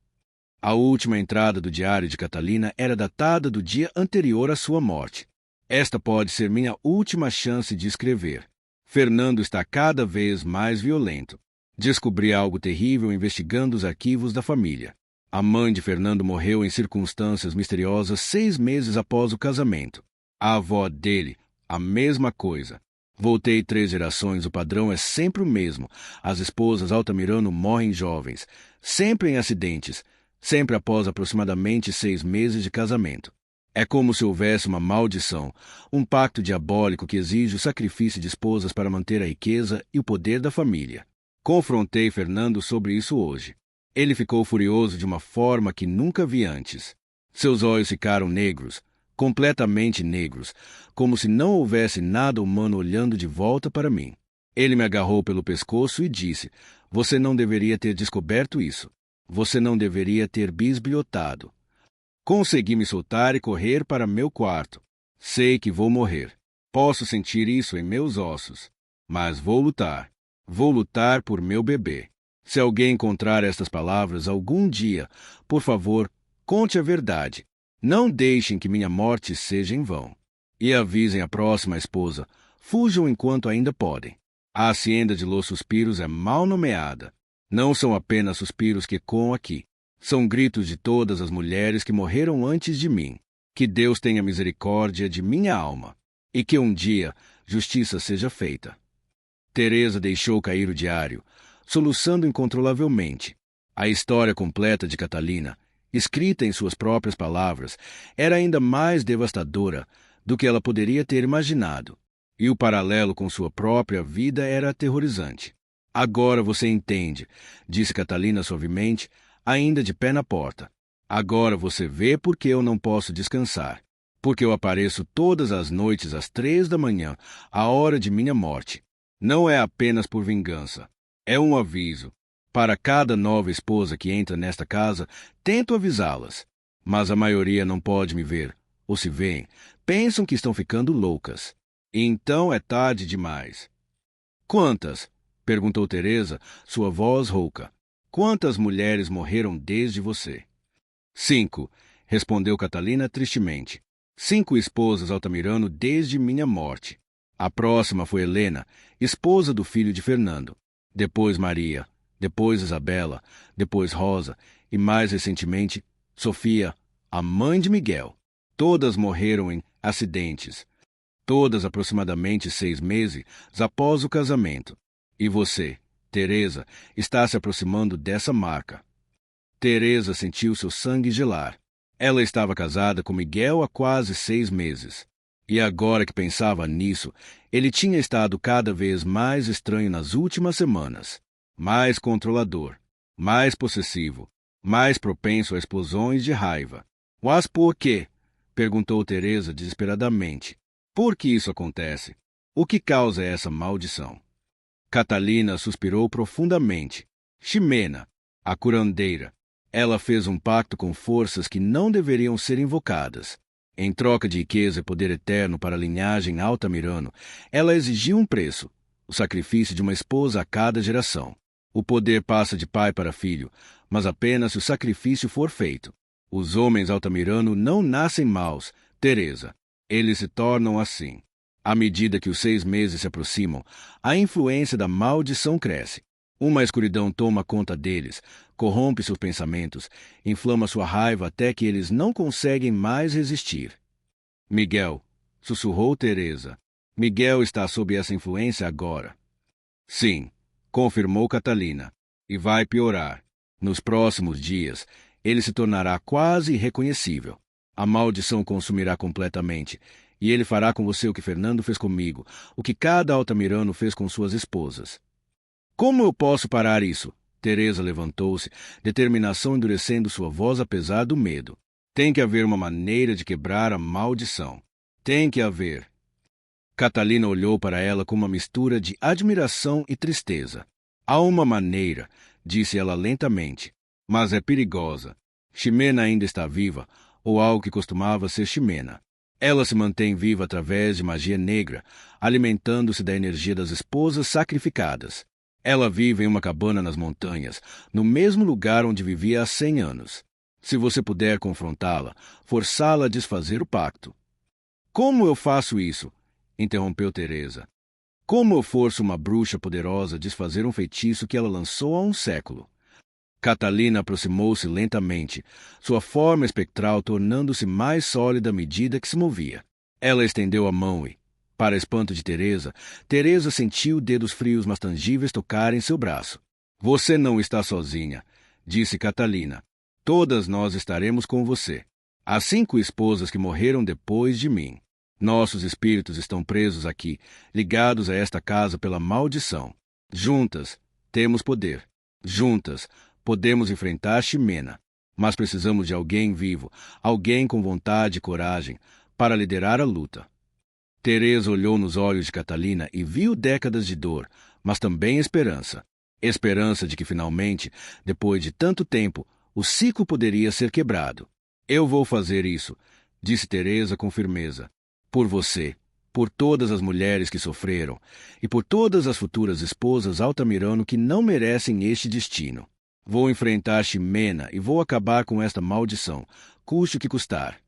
A última entrada do diário de Catalina era datada do dia anterior à sua morte. Esta pode ser minha última chance de escrever. Fernando está cada vez mais violento. Descobri algo terrível investigando os arquivos da família. A mãe de Fernando morreu em circunstâncias misteriosas 6 meses após o casamento. A avó dele, a mesma coisa. Voltei 3 gerações, o padrão é sempre o mesmo. As esposas Altamirano morrem jovens, sempre em acidentes, sempre após aproximadamente 6 meses de casamento. É como se houvesse uma maldição, um pacto diabólico que exige o sacrifício de esposas para manter a riqueza e o poder da família. Confrontei Fernando sobre isso hoje. Ele ficou furioso de uma forma que nunca vi antes. Seus olhos ficaram negros, completamente negros, como se não houvesse nada humano olhando de volta para mim. Ele me agarrou pelo pescoço e disse: Você não deveria ter descoberto isso. Você não deveria ter bisbilhotado. Consegui me soltar e correr para meu quarto. Sei que vou morrer. Posso sentir isso em meus ossos. Mas vou lutar. Vou lutar por meu bebê. Se alguém encontrar estas palavras algum dia, por favor, conte a verdade. Não deixem que minha morte seja em vão. E avisem a próxima esposa. Fujam enquanto ainda podem. A hacienda de Los Suspiros é mal nomeada. Não são apenas suspiros que coam aqui. São gritos de todas as mulheres que morreram antes de mim. Que Deus tenha misericórdia de minha alma. E que um dia justiça seja feita. Teresa deixou cair o diário, soluçando incontrolavelmente. A história completa de Catalina, escrita em suas próprias palavras, era ainda mais devastadora do que ela poderia ter imaginado. E o paralelo com sua própria vida era aterrorizante. Agora você entende, disse Catalina suavemente, ainda de pé na porta. Agora você vê por que eu não posso descansar. Porque eu apareço todas as noites às 3 da manhã, a hora de minha morte. Não é apenas por vingança. É um aviso. Para cada nova esposa que entra nesta casa, tento avisá-las. Mas a maioria não pode me ver. Ou se veem, pensam que estão ficando loucas. E então é tarde demais. Quantas? Perguntou Teresa, sua voz rouca. Quantas mulheres morreram desde você? 5, respondeu Catalina tristemente. 5 esposas Altamirano desde minha morte. A próxima foi Helena, esposa do filho de Fernando. Depois Maria, depois Isabela, depois Rosa e, mais recentemente, Sofia, a mãe de Miguel. Todas morreram em acidentes. Todas aproximadamente 6 meses após o casamento. E você, Teresa, está se aproximando dessa marca. Teresa sentiu seu sangue gelar. Ela estava casada com Miguel há quase 6 meses. E agora que pensava nisso, ele tinha estado cada vez mais estranho nas últimas semanas. Mais controlador, mais possessivo, mais propenso a explosões de raiva. Mas por quê? Perguntou Teresa desesperadamente. Por que isso acontece? O que causa essa maldição? Catalina suspirou profundamente. Ximena, a curandeira. Ela fez um pacto com forças que não deveriam ser invocadas. Em troca de riqueza e poder eterno para a linhagem Altamirano, ela exigiu um preço, o sacrifício de uma esposa a cada geração. O poder passa de pai para filho, mas apenas se o sacrifício for feito. Os homens Altamirano não nascem maus, Teresa. Eles se tornam assim. À medida que os 6 meses se aproximam, a influência da maldição cresce. Uma escuridão toma conta deles, corrompe seus pensamentos, inflama sua raiva até que eles não conseguem mais resistir. Miguel, sussurrou Teresa. Miguel está sob essa influência agora. Sim, confirmou Catalina. E vai piorar. Nos próximos dias, ele se tornará quase irreconhecível. A maldição o consumirá completamente, e ele fará com você o que Fernando fez comigo, o que cada Altamirano fez com suas esposas. Como eu posso parar isso? Teresa levantou-se, determinação endurecendo sua voz apesar do medo. Tem que haver uma maneira de quebrar a maldição. Tem que haver. Catalina olhou para ela com uma mistura de admiração e tristeza. Há uma maneira, disse ela lentamente, mas é perigosa. Ximena ainda está viva, ou algo que costumava ser Ximena. Ela se mantém viva através de magia negra, alimentando-se da energia das esposas sacrificadas. Ela vive em uma cabana nas montanhas, no mesmo lugar onde vivia há 100 anos. Se você puder confrontá-la, forçá-la a desfazer o pacto. Como eu faço isso? Interrompeu Teresa. Como eu forço uma bruxa poderosa a desfazer um feitiço que ela lançou há um século? Catalina aproximou-se lentamente, sua forma espectral tornando-se mais sólida à medida que se movia. Ela estendeu a mão e, para espanto de Teresa, Teresa sentiu dedos frios mas tangíveis tocarem seu braço. Você não está sozinha, disse Catalina. Todas nós estaremos com você. Há 5 esposas que morreram depois de mim. Nossos espíritos estão presos aqui, ligados a esta casa pela maldição. Juntas, temos poder. Juntas, podemos enfrentar Ximena. Mas precisamos de alguém vivo, alguém com vontade e coragem, para liderar a luta. Teresa olhou nos olhos de Catalina e viu décadas de dor, mas também esperança. Esperança de que finalmente, depois de tanto tempo, o ciclo poderia ser quebrado. Eu vou fazer isso, disse Teresa com firmeza. Por você, por todas as mulheres que sofreram e por todas as futuras esposas Altamirano que não merecem este destino. Vou enfrentar Ximena e vou acabar com esta maldição, custe o que custar.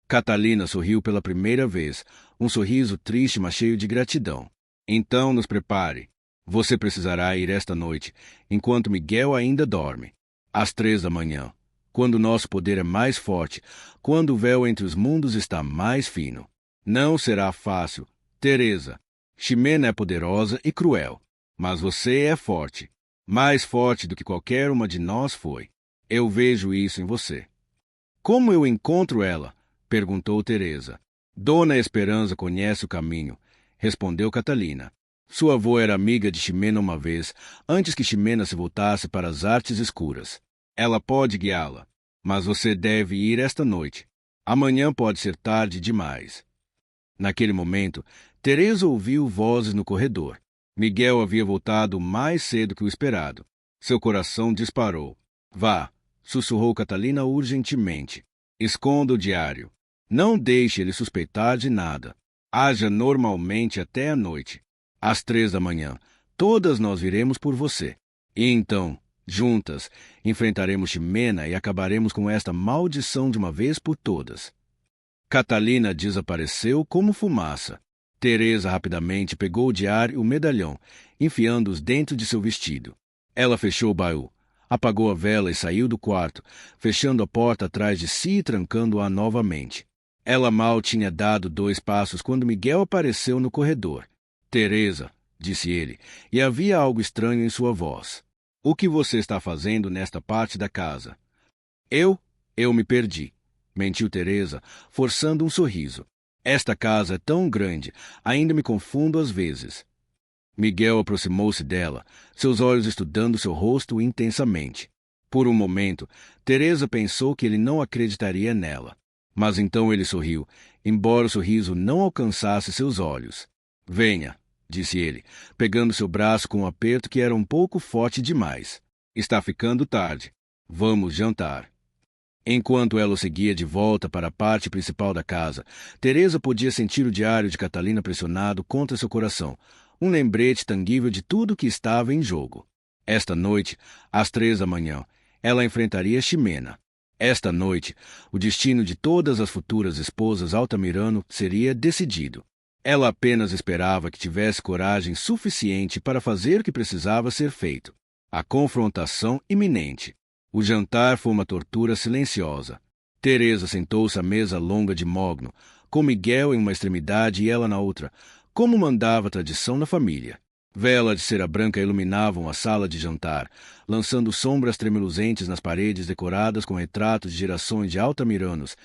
Catalina sorriu pela primeira vez, um sorriso triste, mas cheio de gratidão. Então nos prepare. Você precisará ir esta noite, enquanto Miguel ainda dorme. Às 3 da manhã, quando nosso poder é mais forte, quando o véu entre os mundos está mais fino. Não será fácil, Teresa. Ximena é poderosa e cruel, mas você é forte. Mais forte do que qualquer uma de nós foi. Eu vejo isso em você. Como eu encontro ela? Perguntou Teresa. Dona Esperança conhece o caminho, respondeu Catalina. Sua avó era amiga de Ximena uma vez, antes que Ximena se voltasse para as artes escuras. Ela pode guiá-la, mas você deve ir esta noite. Amanhã pode ser tarde demais. Naquele momento, Teresa ouviu vozes no corredor. Miguel havia voltado mais cedo que o esperado. Seu coração disparou. Vá, sussurrou Catalina urgentemente. Esconda o diário. Não deixe ele suspeitar de nada. Haja normalmente até a noite. Às 3 da manhã, todas nós viremos por você. E então, juntas, enfrentaremos Ximena e acabaremos com esta maldição de uma vez por todas. Catalina desapareceu como fumaça. Teresa rapidamente pegou o diário e o medalhão, enfiando-os dentro de seu vestido. Ela fechou o baú, apagou a vela e saiu do quarto, fechando a porta atrás de si e trancando-a novamente. Ela mal tinha dado 2 passos quando Miguel apareceu no corredor. Teresa, disse ele, e havia algo estranho em sua voz. O que você está fazendo nesta parte da casa? Eu me perdi, mentiu Teresa, forçando um sorriso. Esta casa é tão grande, ainda me confundo às vezes. Miguel aproximou-se dela, seus olhos estudando seu rosto intensamente. Por um momento, Teresa pensou que ele não acreditaria nela. Mas então ele sorriu, embora o sorriso não alcançasse seus olhos. Venha, disse ele, pegando seu braço com um aperto que era um pouco forte demais. Está ficando tarde. Vamos jantar. Enquanto ela o seguia de volta para a parte principal da casa, Teresa podia sentir o diário de Catalina pressionado contra seu coração, um lembrete tangível de tudo que estava em jogo. Esta noite, às 3 da manhã, ela enfrentaria Ximena. Esta noite, o destino de todas as futuras esposas Altamirano seria decidido. Ela apenas esperava que tivesse coragem suficiente para fazer o que precisava ser feito. A confrontação iminente. O jantar foi uma tortura silenciosa. Teresa sentou-se à mesa longa de mogno, com Miguel em uma extremidade e ela na outra, como mandava a tradição na família. Velas de cera branca iluminavam a sala de jantar, lançando sombras tremuluzentes nas paredes decoradas com retratos de gerações de Altamiranos,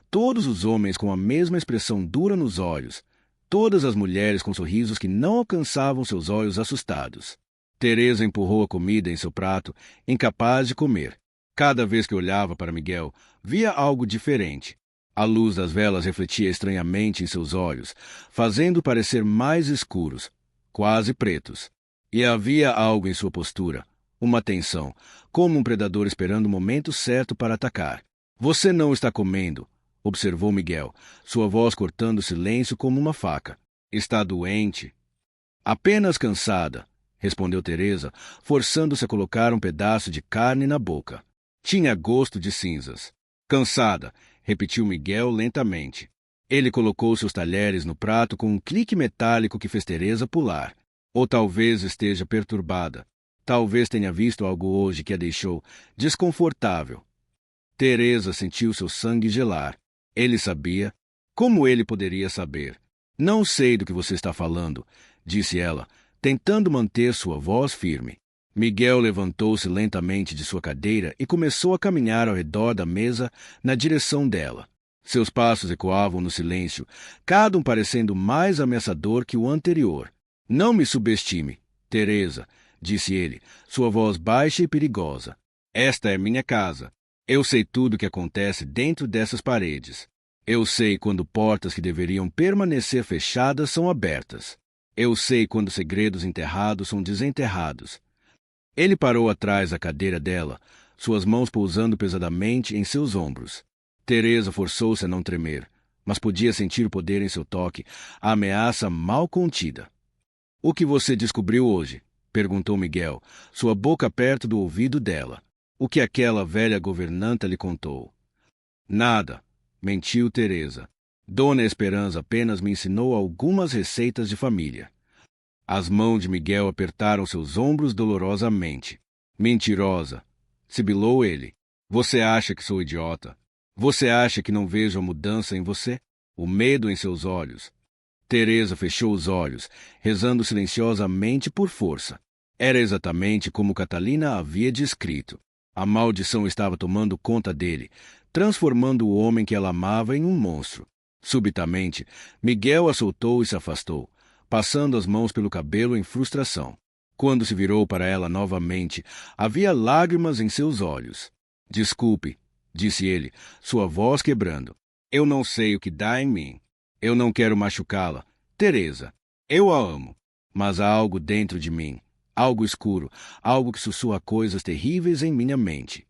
todos os homens com a mesma expressão dura nos olhos, todas as mulheres com sorrisos que não alcançavam seus olhos assustados. Teresa empurrou a comida em seu prato, incapaz de comer. Cada vez que olhava para Miguel, via algo diferente. A luz das velas refletia estranhamente em seus olhos, fazendo parecer mais escuros, quase pretos. E havia algo em sua postura, uma tensão, como um predador esperando o momento certo para atacar. Você não está comendo, observou Miguel, sua voz cortando o silêncio como uma faca. Está doente? Apenas cansada, respondeu Teresa, forçando-se a colocar um pedaço de carne na boca. Tinha gosto de cinzas. Cansada, repetiu Miguel lentamente. Ele colocou seus talheres no prato com um clique metálico que fez Teresa pular. Ou talvez esteja perturbada. Talvez tenha visto algo hoje que a deixou desconfortável. Teresa sentiu seu sangue gelar. Ele sabia. Como ele poderia saber? Não sei do que você está falando, disse ela, tentando manter sua voz firme. Miguel levantou-se lentamente de sua cadeira e começou a caminhar ao redor da mesa na direção dela. Seus passos ecoavam no silêncio, cada um parecendo mais ameaçador que o anterior. Não me subestime, Teresa, disse ele, sua voz baixa e perigosa. Esta é minha casa. Eu sei tudo o que acontece dentro dessas paredes. Eu sei quando portas que deveriam permanecer fechadas são abertas. Eu sei quando segredos enterrados são desenterrados. Ele parou atrás da cadeira dela, suas mãos pousando pesadamente em seus ombros. Teresa forçou-se a não tremer, mas podia sentir o poder em seu toque, a ameaça mal contida. O que você descobriu hoje? Perguntou Miguel, sua boca perto do ouvido dela. O que aquela velha governanta lhe contou? Nada, mentiu Teresa. Dona Esperança apenas me ensinou algumas receitas de família. As mãos de Miguel apertaram seus ombros dolorosamente. Mentirosa, sibilou ele. Você acha que sou idiota? Você acha que não vejo a mudança em você? O medo em seus olhos? Teresa fechou os olhos, rezando silenciosamente por força. Era exatamente como Catalina havia descrito. A maldição estava tomando conta dele, transformando o homem que ela amava em um monstro. Subitamente, Miguel a soltou e se afastou, passando as mãos pelo cabelo em frustração. Quando se virou para ela novamente, havia lágrimas em seus olhos. Desculpe, disse ele, sua voz quebrando. Eu não sei o que dá em mim. Eu não quero machucá-la. Teresa, eu a amo. Mas há algo dentro de mim, algo escuro, algo que sussurra coisas terríveis em minha mente.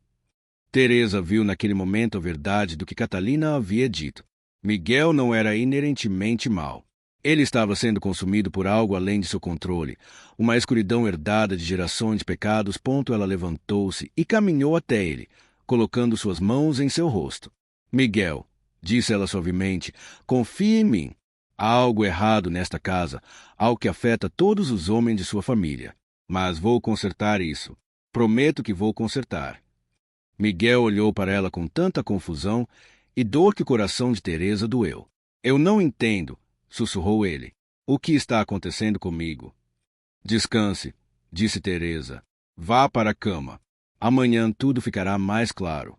Teresa viu naquele momento a verdade do que Catalina havia dito. Miguel não era inerentemente mau. Ele estava sendo consumido por algo além de seu controle, uma escuridão herdada de gerações de pecados. Ela levantou-se e caminhou até ele, colocando suas mãos em seu rosto. Miguel, disse ela suavemente, confie em mim. Há algo errado nesta casa, algo que afeta todos os homens de sua família. Mas vou consertar isso. Prometo que vou consertar. Miguel olhou para ela com tanta confusão e dor que o coração de Teresa doeu. Eu não entendo, sussurrou ele. O que está acontecendo comigo? Descanse, disse Teresa. Vá para a cama. Amanhã tudo ficará mais claro.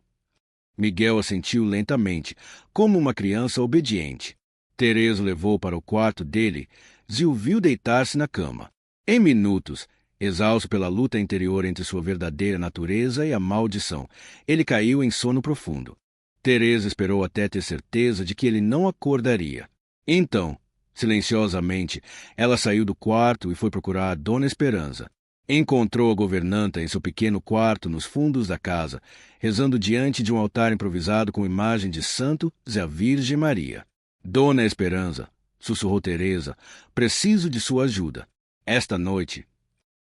Miguel assentiu lentamente, como uma criança obediente. Teresa o levou para o quarto dele e o viu deitar-se na cama. Em minutos, exausto pela luta interior entre sua verdadeira natureza e a maldição, ele caiu em sono profundo. Teresa esperou até ter certeza de que ele não acordaria. Então, silenciosamente, ela saiu do quarto e foi procurar Dona Esperança. Encontrou a governanta em seu pequeno quarto nos fundos da casa, rezando diante de um altar improvisado com imagem de santo e a Virgem Maria. Dona Esperança, sussurrou Teresa, preciso de sua ajuda. Esta noite.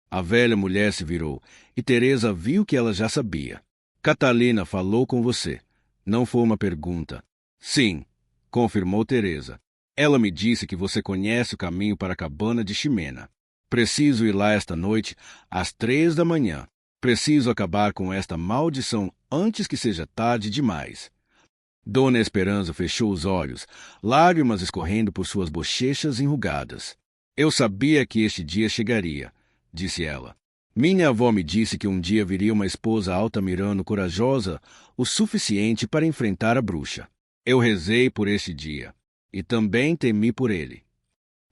A velha mulher se virou, e Teresa viu que ela já sabia. Catalina falou com você. Não foi uma pergunta. Sim, confirmou Teresa. Ela me disse que você conhece o caminho para a cabana de Ximena. Preciso ir lá esta noite, às 3 da manhã. Preciso acabar com esta maldição antes que seja tarde demais. Dona Esperança fechou os olhos, lágrimas escorrendo por suas bochechas enrugadas. Eu sabia que este dia chegaria, disse ela. Minha avó me disse que um dia viria uma esposa altamirano corajosa o suficiente para enfrentar a bruxa. Eu rezei por este dia, e também temi por ele.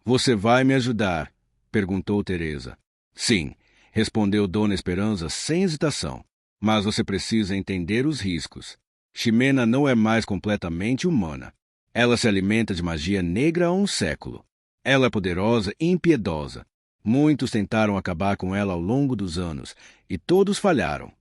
Você vai me ajudar? Perguntou Teresa. Sim, respondeu Dona Esperança sem hesitação. Mas você precisa entender os riscos. Ximena não é mais completamente humana. Ela se alimenta de magia negra há um século. Ela é poderosa e impiedosa. Muitos tentaram acabar com ela ao longo dos anos, e todos falharam.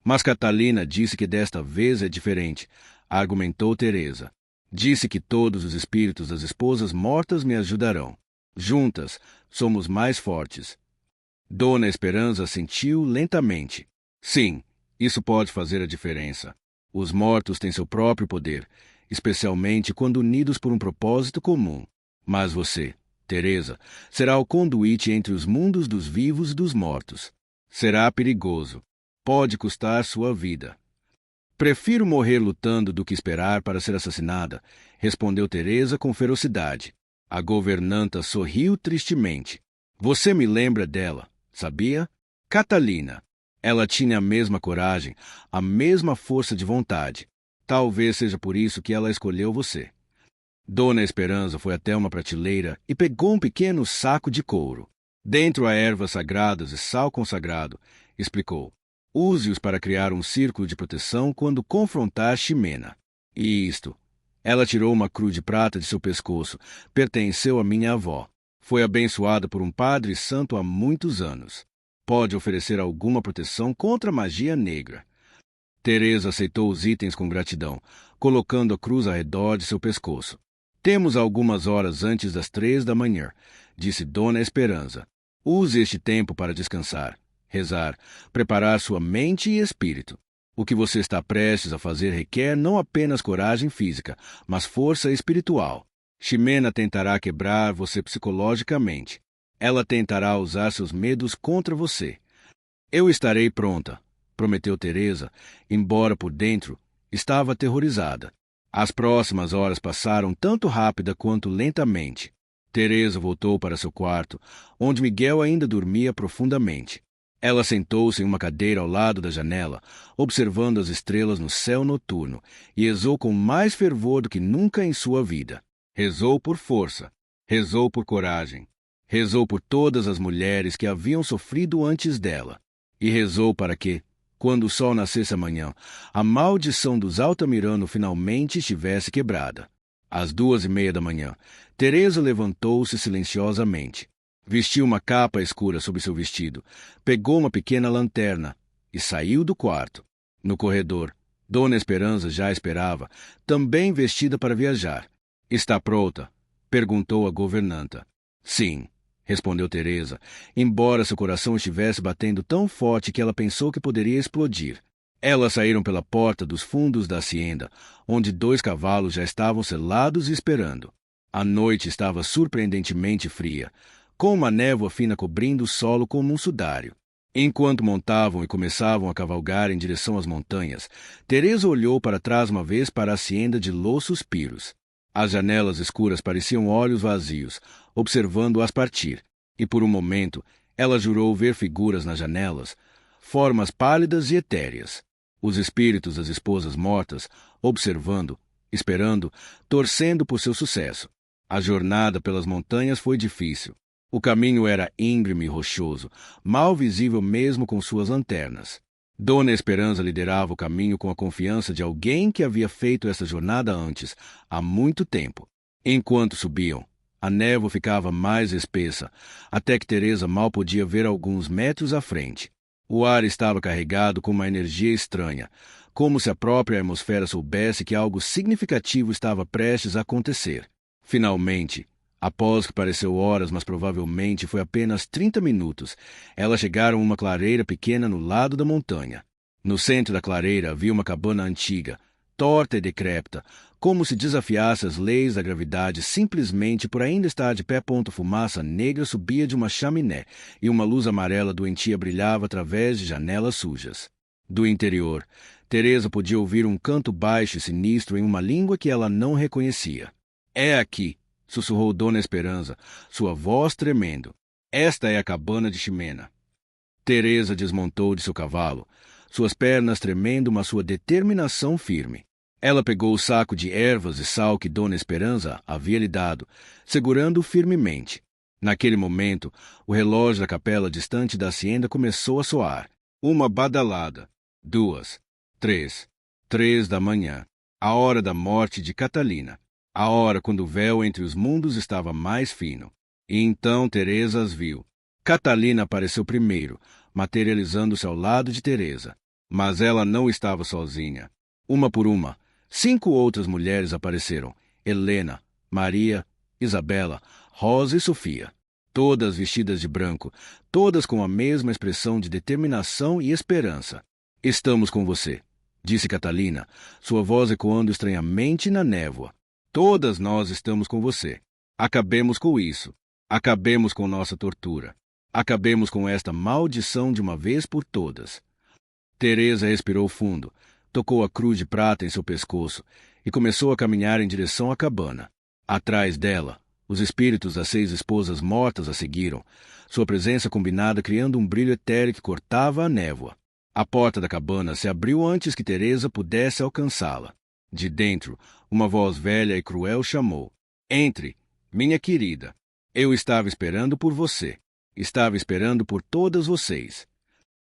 Mas Catalina disse que desta vez é diferente, argumentou Teresa. Disse que todos os espíritos das esposas mortas me ajudarão. Juntas, somos mais fortes. Dona Esperança assentiu lentamente. Sim, isso pode fazer a diferença. Os mortos têm seu próprio poder, especialmente quando unidos por um propósito comum. Mas você, Teresa, será o conduíte entre os mundos dos vivos e dos mortos. Será perigoso. Pode custar sua vida. Prefiro morrer lutando do que esperar para ser assassinada, respondeu Teresa com ferocidade. A governanta sorriu tristemente. Você me lembra dela, sabia? Catalina. Ela tinha a mesma coragem, a mesma força de vontade. Talvez seja por isso que ela escolheu você. Dona Esperança foi até uma prateleira e pegou um pequeno saco de couro. Dentro há ervas sagradas e sal consagrado, explicou. Use-os para criar um círculo de proteção quando confrontar Ximena. E isto. Ela tirou uma cruz de prata de seu pescoço. Pertenceu à minha avó. Foi abençoada por um padre santo há muitos anos. Pode oferecer alguma proteção contra a magia negra. Teresa aceitou os itens com gratidão, colocando a cruz ao redor de seu pescoço. Temos algumas horas antes das 3 da manhã, disse Dona Esperança. Use este tempo para descansar, rezar, preparar sua mente e espírito. O que você está prestes a fazer requer não apenas coragem física, mas força espiritual. Ximena tentará quebrar você psicologicamente. Ela tentará usar seus medos contra você. Eu estarei pronta, prometeu Teresa, embora por dentro estava aterrorizada. As próximas horas passaram tanto rápida quanto lentamente. Teresa voltou para seu quarto, onde Miguel ainda dormia profundamente. Ela sentou-se em uma cadeira ao lado da janela, observando as estrelas no céu noturno, e rezou com mais fervor do que nunca em sua vida. Rezou por força, rezou por coragem, rezou por todas as mulheres que haviam sofrido antes dela, e rezou para que, quando o sol nascesse amanhã, a maldição dos Altamirano finalmente estivesse quebrada. Às 2:30 da manhã, Teresa levantou-se silenciosamente. Vestiu uma capa escura sob seu vestido, pegou uma pequena lanterna e saiu do quarto. No corredor, Dona Esperança já esperava, também vestida para viajar. Está pronta? Perguntou a governanta. Sim, respondeu Teresa, embora seu coração estivesse batendo tão forte que ela pensou que poderia explodir. Elas saíram pela porta dos fundos da hacienda, onde 2 cavalos já estavam selados e esperando. A noite estava surpreendentemente fria, com uma névoa fina cobrindo o solo como um sudário. Enquanto montavam e começavam a cavalgar em direção às montanhas, Teresa olhou para trás uma vez para a hacienda de Los Suspiros. As janelas escuras pareciam olhos vazios, observando-as partir, e por um momento ela jurou ver figuras nas janelas, formas pálidas e etéreas. Os espíritos das esposas mortas, observando, esperando, torcendo por seu sucesso. A jornada pelas montanhas foi difícil. O caminho era íngreme e rochoso, mal visível mesmo com suas lanternas. Dona Esperança liderava o caminho com a confiança de alguém que havia feito essa jornada antes, há muito tempo. Enquanto subiam, a névoa ficava mais espessa, até que Teresa mal podia ver alguns metros à frente. O ar estava carregado com uma energia estranha, como se a própria atmosfera soubesse que algo significativo estava prestes a acontecer. Finalmente, após que pareceu horas, mas provavelmente foi apenas 30 minutos, elas chegaram a uma clareira pequena no lado da montanha. No centro da clareira havia uma cabana antiga, torta e decrépita, como se desafiasse as leis da gravidade simplesmente por ainda estar de pé. Fumaça negra subia de uma chaminé e uma luz amarela doentia brilhava através de janelas sujas. Do interior, Teresa podia ouvir um canto baixo e sinistro em uma língua que ela não reconhecia. É aqui, sussurrou Dona Esperança, sua voz tremendo. Esta é a cabana de Ximena. Teresa desmontou de seu cavalo, suas pernas tremendo, mas sua determinação firme. Ela pegou o saco de ervas e sal que Dona Esperança havia lhe dado, segurando-o firmemente. Naquele momento, o relógio da capela distante da hacienda começou a soar. 1 badalada, 2, 3, 3 da manhã. A hora da morte de Catalina. A hora quando o véu entre os mundos estava mais fino. E então Teresa as viu. Catalina apareceu primeiro, materializando-se ao lado de Teresa. Mas ela não estava sozinha. Uma por uma, 5 outras mulheres apareceram. Helena, Maria, Isabela, Rosa e Sofia. Todas vestidas de branco, todas com a mesma expressão de determinação e esperança. Estamos com você, disse Catalina, sua voz ecoando estranhamente na névoa. Todas nós estamos com você. Acabemos com isso. Acabemos com nossa tortura. Acabemos com esta maldição de uma vez por todas. Teresa respirou fundo, tocou a cruz de prata em seu pescoço e começou a caminhar em direção à cabana. Atrás dela, os espíritos das 6 esposas mortas a seguiram, sua presença combinada criando um brilho etéreo que cortava a névoa. A porta da cabana se abriu antes que Teresa pudesse alcançá-la. De dentro, uma voz velha e cruel chamou. Entre, minha querida. Eu estava esperando por você. Estava esperando por todas vocês.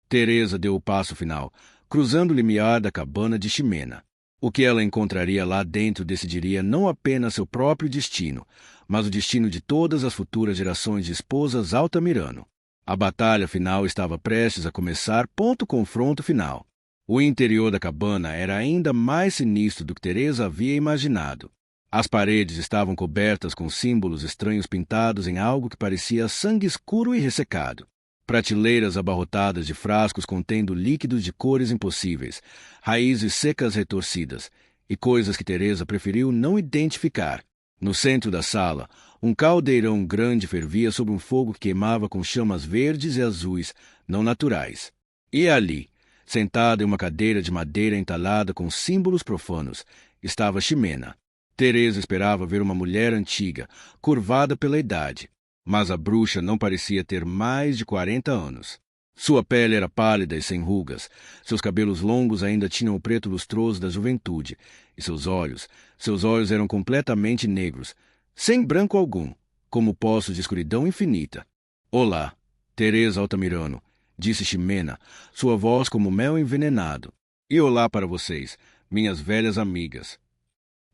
Teresa deu o passo final, cruzando o limiar da cabana de Ximena. O que ela encontraria lá dentro decidiria não apenas seu próprio destino, mas o destino de todas as futuras gerações de esposas Altamirano. A batalha final estava prestes a começar. Confronto final. O interior da cabana era ainda mais sinistro do que Teresa havia imaginado. As paredes estavam cobertas com símbolos estranhos pintados em algo que parecia sangue escuro e ressecado. Prateleiras abarrotadas de frascos contendo líquidos de cores impossíveis, raízes secas retorcidas e coisas que Teresa preferiu não identificar. No centro da sala, um caldeirão grande fervia sob um fogo que queimava com chamas verdes e azuis, não naturais. E ali, sentada em uma cadeira de madeira entalada com símbolos profanos, estava Ximena. Teresa esperava ver uma mulher antiga, curvada pela idade, mas a bruxa não parecia ter mais de 40 anos. Sua pele era pálida e sem rugas, seus cabelos longos ainda tinham o preto lustroso da juventude, e seus olhos eram completamente negros, sem branco algum, como poços de escuridão infinita. Olá, Teresa Altamirano, disse Ximena, sua voz como mel envenenado. E olá para vocês, minhas velhas amigas.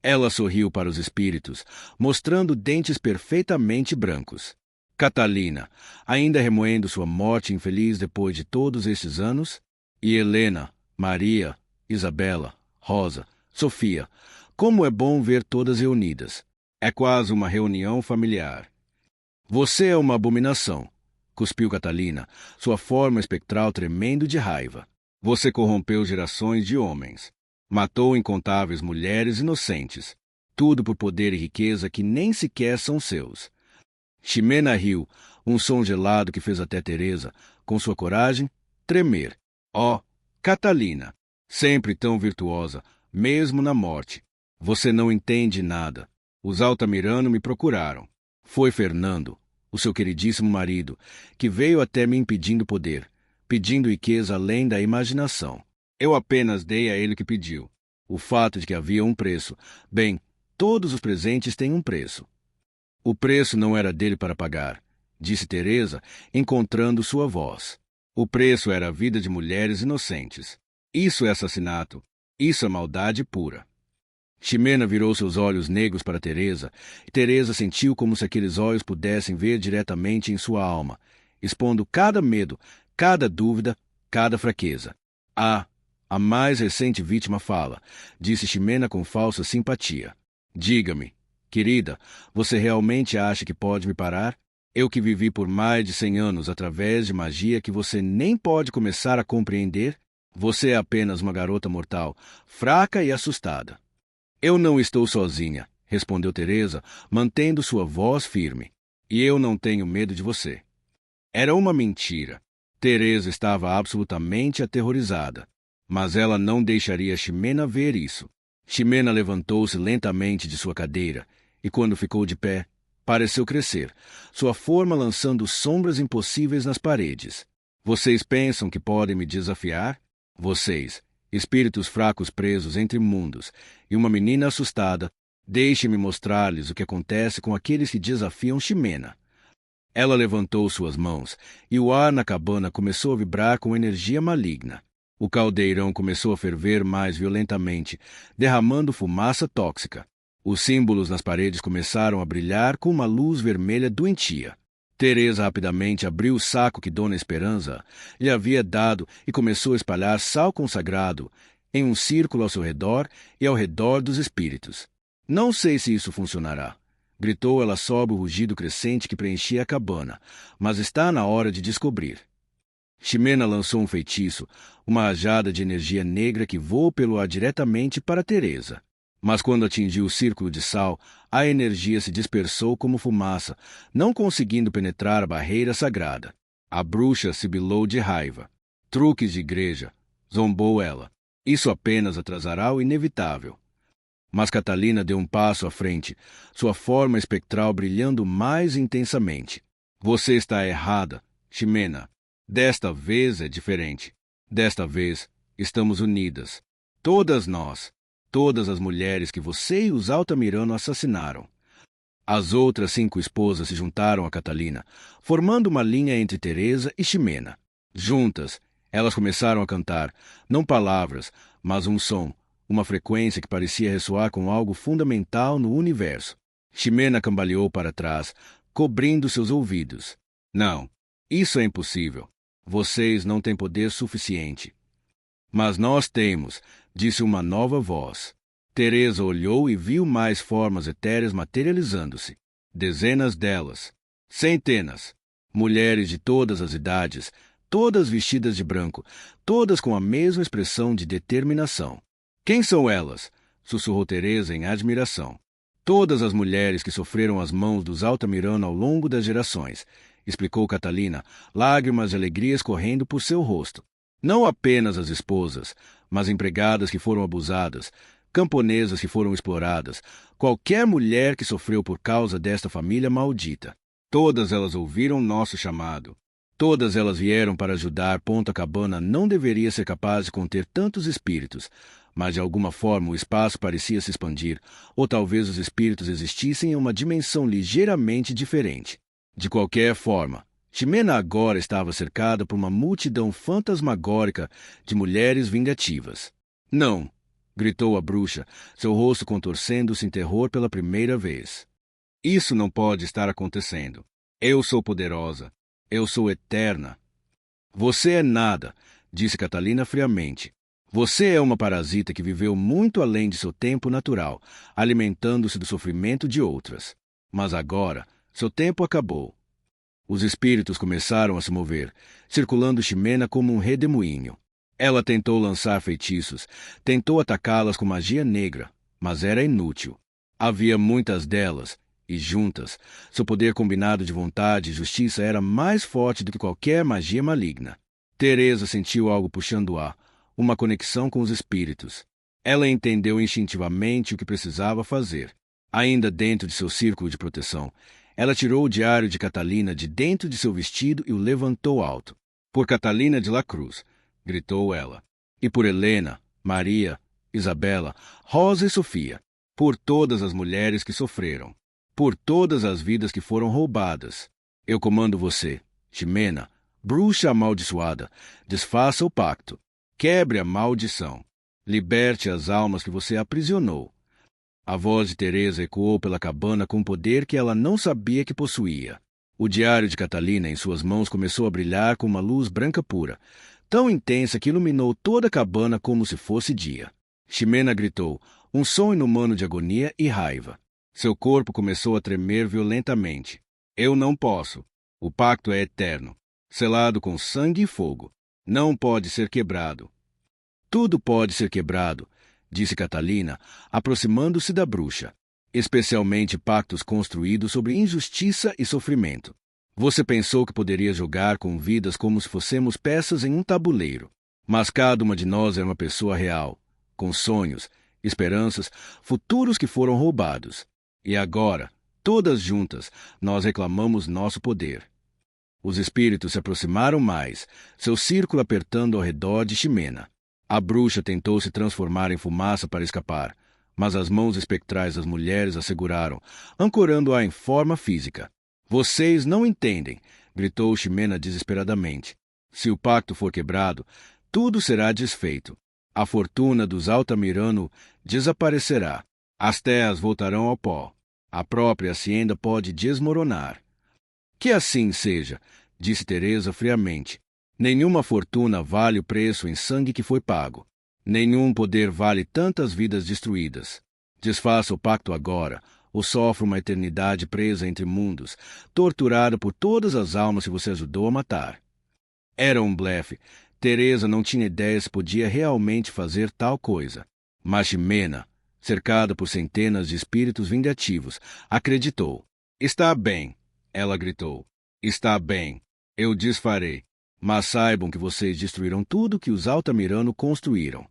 Ela sorriu para os espíritos, mostrando dentes perfeitamente brancos. Catalina, ainda remoendo sua morte infeliz depois de todos estes anos? E Helena, Maria, Isabela, Rosa, Sofia, como é bom ver todas reunidas. É quase uma reunião familiar. Você é uma abominação, cuspiu Catalina, sua forma espectral tremendo de raiva. Você corrompeu gerações de homens. Matou incontáveis mulheres inocentes. Tudo por poder e riqueza que nem sequer são seus. Ximena riu, um som gelado que fez até Teresa, com sua coragem, tremer. Oh, Catalina, sempre tão virtuosa, mesmo na morte. Você não entende nada. Os Altamirano me procuraram. Foi Fernando, o seu queridíssimo marido, que veio até mim pedindo poder, pedindo riqueza além da imaginação. Eu apenas dei a ele o que pediu. O fato de que havia um preço. Bem, todos os presentes têm um preço. O preço não era dele para pagar, disse Teresa, encontrando sua voz. O preço era a vida de mulheres inocentes. Isso é assassinato. Isso é maldade pura. Ximena virou seus olhos negros para Teresa, e Teresa sentiu como se aqueles olhos pudessem ver diretamente em sua alma, expondo cada medo, cada dúvida, cada fraqueza. A mais recente vítima fala, disse Ximena com falsa simpatia. Diga-me, querida, você realmente acha que pode me parar? Eu que vivi por mais de 100 anos através de magia que você nem pode começar a compreender? Você é apenas uma garota mortal, fraca e assustada. Eu não estou sozinha, respondeu Teresa, mantendo sua voz firme. E eu não tenho medo de você. Era uma mentira. Teresa estava absolutamente aterrorizada. Mas ela não deixaria Ximena ver isso. Ximena levantou-se lentamente de sua cadeira, e quando ficou de pé, pareceu crescer, sua forma lançando sombras impossíveis nas paredes. Vocês pensam que podem me desafiar? Vocês, espíritos fracos presos entre mundos, e uma menina assustada, deixe-me mostrar-lhes o que acontece com aqueles que desafiam Ximena. Ela levantou suas mãos, e o ar na cabana começou a vibrar com energia maligna. O caldeirão começou a ferver mais violentamente, derramando fumaça tóxica. Os símbolos nas paredes começaram a brilhar com uma luz vermelha doentia. Teresa rapidamente abriu o saco que Dona Esperança lhe havia dado e começou a espalhar sal consagrado em um círculo ao seu redor e ao redor dos espíritos. Não sei se isso funcionará, gritou ela sob o rugido crescente que preenchia a cabana, mas está na hora de descobrir. Ximena lançou um feitiço, uma rajada de energia negra que voou pelo ar diretamente para Teresa. Mas quando atingiu o círculo de sal, a energia se dispersou como fumaça, não conseguindo penetrar a barreira sagrada. A bruxa sibilou de raiva. Truques de igreja, zombou ela. Isso apenas atrasará o inevitável. Mas Catalina deu um passo à frente, sua forma espectral brilhando mais intensamente. Você está errada, Ximena. Desta vez é diferente. Desta vez estamos unidas. Todas nós. Todas as mulheres que você e os Altamirano assassinaram. As outras 5 esposas se juntaram a Catalina, formando uma linha entre Teresa e Ximena. Juntas, elas começaram a cantar, não palavras, mas um som, uma frequência que parecia ressoar com algo fundamental no universo. Ximena cambaleou para trás, cobrindo seus ouvidos. Não, isso é impossível. Vocês não têm poder suficiente. Mas nós temos, disse uma nova voz. Teresa olhou e viu mais formas etéreas materializando-se. Dezenas delas. Centenas. Mulheres de todas as idades, todas vestidas de branco, todas com a mesma expressão de determinação. Quem são elas? Sussurrou Teresa em admiração. Todas as mulheres que sofreram as mãos dos Altamirano ao longo das gerações, explicou Catalina, lágrimas de alegria escorrendo por seu rosto. Não apenas as esposas, mas empregadas que foram abusadas, camponesas que foram exploradas, qualquer mulher que sofreu por causa desta família maldita. Todas elas ouviram nosso chamado. Todas elas vieram para ajudar. Ponta Cabana não deveria ser capaz de conter tantos espíritos, mas de alguma forma o espaço parecia se expandir, ou talvez os espíritos existissem em uma dimensão ligeiramente diferente. De qualquer forma, Ximena agora estava cercada por uma multidão fantasmagórica de mulheres vingativas. Não! Gritou a bruxa, seu rosto contorcendo-se em terror pela primeira vez. Isso não pode estar acontecendo. Eu sou poderosa. Eu sou eterna. Você é nada, disse Catalina friamente. Você é uma parasita que viveu muito além de seu tempo natural, alimentando-se do sofrimento de outras. Mas agora, seu tempo acabou. Os espíritos começaram a se mover, circulando Ximena como um redemoinho. Ela tentou lançar feitiços, tentou atacá-las com magia negra, mas era inútil. Havia muitas delas, e juntas, seu poder combinado de vontade e justiça era mais forte do que qualquer magia maligna. Teresa sentiu algo puxando o ar, uma conexão com os espíritos. Ela entendeu instintivamente o que precisava fazer. Ainda dentro de seu círculo de proteção, ela tirou o diário de Catalina de dentro de seu vestido e o levantou alto. Por Catalina de la Cruz, gritou ela. E por Helena, Maria, Isabela, Rosa e Sofia. Por todas as mulheres que sofreram. Por todas as vidas que foram roubadas. Eu comando você, Ximena, bruxa amaldiçoada. Desfaça o pacto. Quebre a maldição. Liberte as almas que você aprisionou. A voz de Teresa ecoou pela cabana com um poder que ela não sabia que possuía. O diário de Catalina em suas mãos começou a brilhar com uma luz branca pura, tão intensa que iluminou toda a cabana como se fosse dia. Ximena gritou, um som inumano de agonia e raiva. Seu corpo começou a tremer violentamente. Eu não posso. O pacto é eterno, selado com sangue e fogo. Não pode ser quebrado. Tudo pode ser quebrado, disse Catalina, aproximando-se da bruxa, especialmente pactos construídos sobre injustiça e sofrimento. Você pensou que poderia jogar com vidas como se fôssemos peças em um tabuleiro, mas cada uma de nós é uma pessoa real, com sonhos, esperanças, futuros que foram roubados. E agora, todas juntas, nós reclamamos nosso poder. Os espíritos se aproximaram mais, seu círculo apertando ao redor de Ximena. A bruxa tentou se transformar em fumaça para escapar, mas as mãos espectrais das mulheres a seguraram, ancorando-a em forma física. Vocês não entendem, gritou Ximena desesperadamente. Se o pacto for quebrado, tudo será desfeito. A fortuna dos Altamirano desaparecerá. As terras voltarão ao pó. A própria hacienda pode desmoronar. Que assim seja, disse Teresa friamente. Nenhuma fortuna vale o preço em sangue que foi pago. Nenhum poder vale tantas vidas destruídas. Desfaça o pacto agora, ou sofra uma eternidade presa entre mundos, torturada por todas as almas que você ajudou a matar. Era um blefe. Teresa não tinha ideia se podia realmente fazer tal coisa. Mas Ximena, cercada por centenas de espíritos vingativos, acreditou. Está bem, ela gritou. Está bem, eu desfarei. Mas saibam que vocês destruíram tudo que os Altamirano construíram.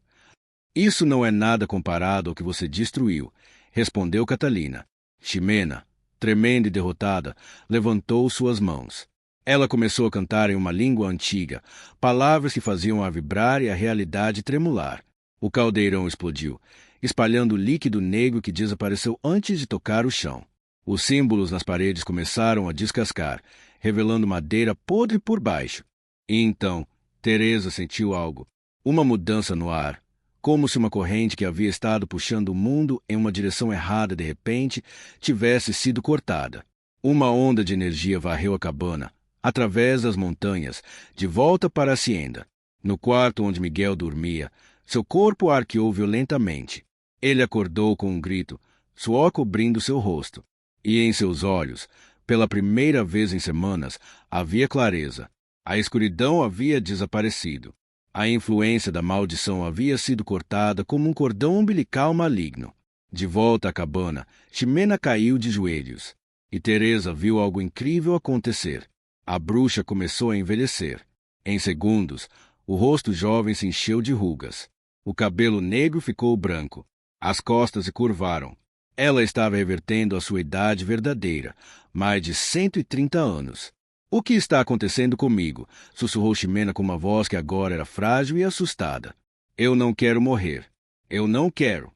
Isso não é nada comparado ao que você destruiu, respondeu Catalina. Ximena, tremenda e derrotada, levantou suas mãos. Ela começou a cantar em uma língua antiga, palavras que faziam-a vibrar e a realidade tremular. O caldeirão explodiu, espalhando líquido negro que desapareceu antes de tocar o chão. Os símbolos nas paredes começaram a descascar, revelando madeira podre por baixo. E então, Teresa sentiu algo, uma mudança no ar, como se uma corrente que havia estado puxando o mundo em uma direção errada de repente tivesse sido cortada. Uma onda de energia varreu a cabana, através das montanhas, de volta para a hacienda. No quarto onde Miguel dormia, seu corpo arqueou violentamente. Ele acordou com um grito, suor cobrindo seu rosto. E em seus olhos, pela primeira vez em semanas, havia clareza. A escuridão havia desaparecido. A influência da maldição havia sido cortada como um cordão umbilical maligno. De volta à cabana, Ximena caiu de joelhos. E Teresa viu algo incrível acontecer. A bruxa começou a envelhecer. Em segundos, o rosto jovem se encheu de rugas. O cabelo negro ficou branco. As costas se curvaram. Ela estava revertendo a sua idade verdadeira, mais de 130 anos. O que está acontecendo comigo? Sussurrou Ximena com uma voz que agora era frágil e assustada. Eu não quero morrer. Eu não quero.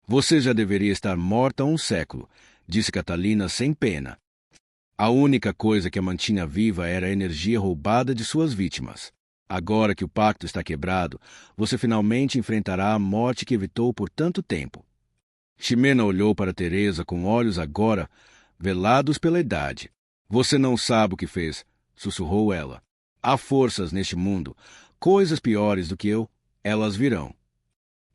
Você já deveria estar morta há um século, disse Catalina sem pena. A única coisa que a mantinha viva era a energia roubada de suas vítimas. Agora que o pacto está quebrado, você finalmente enfrentará a morte que evitou por tanto tempo. Ximena olhou para Teresa com olhos agora velados pela idade. Você não sabe o que fez, sussurrou ela. Há forças neste mundo, coisas piores do que eu, elas virão.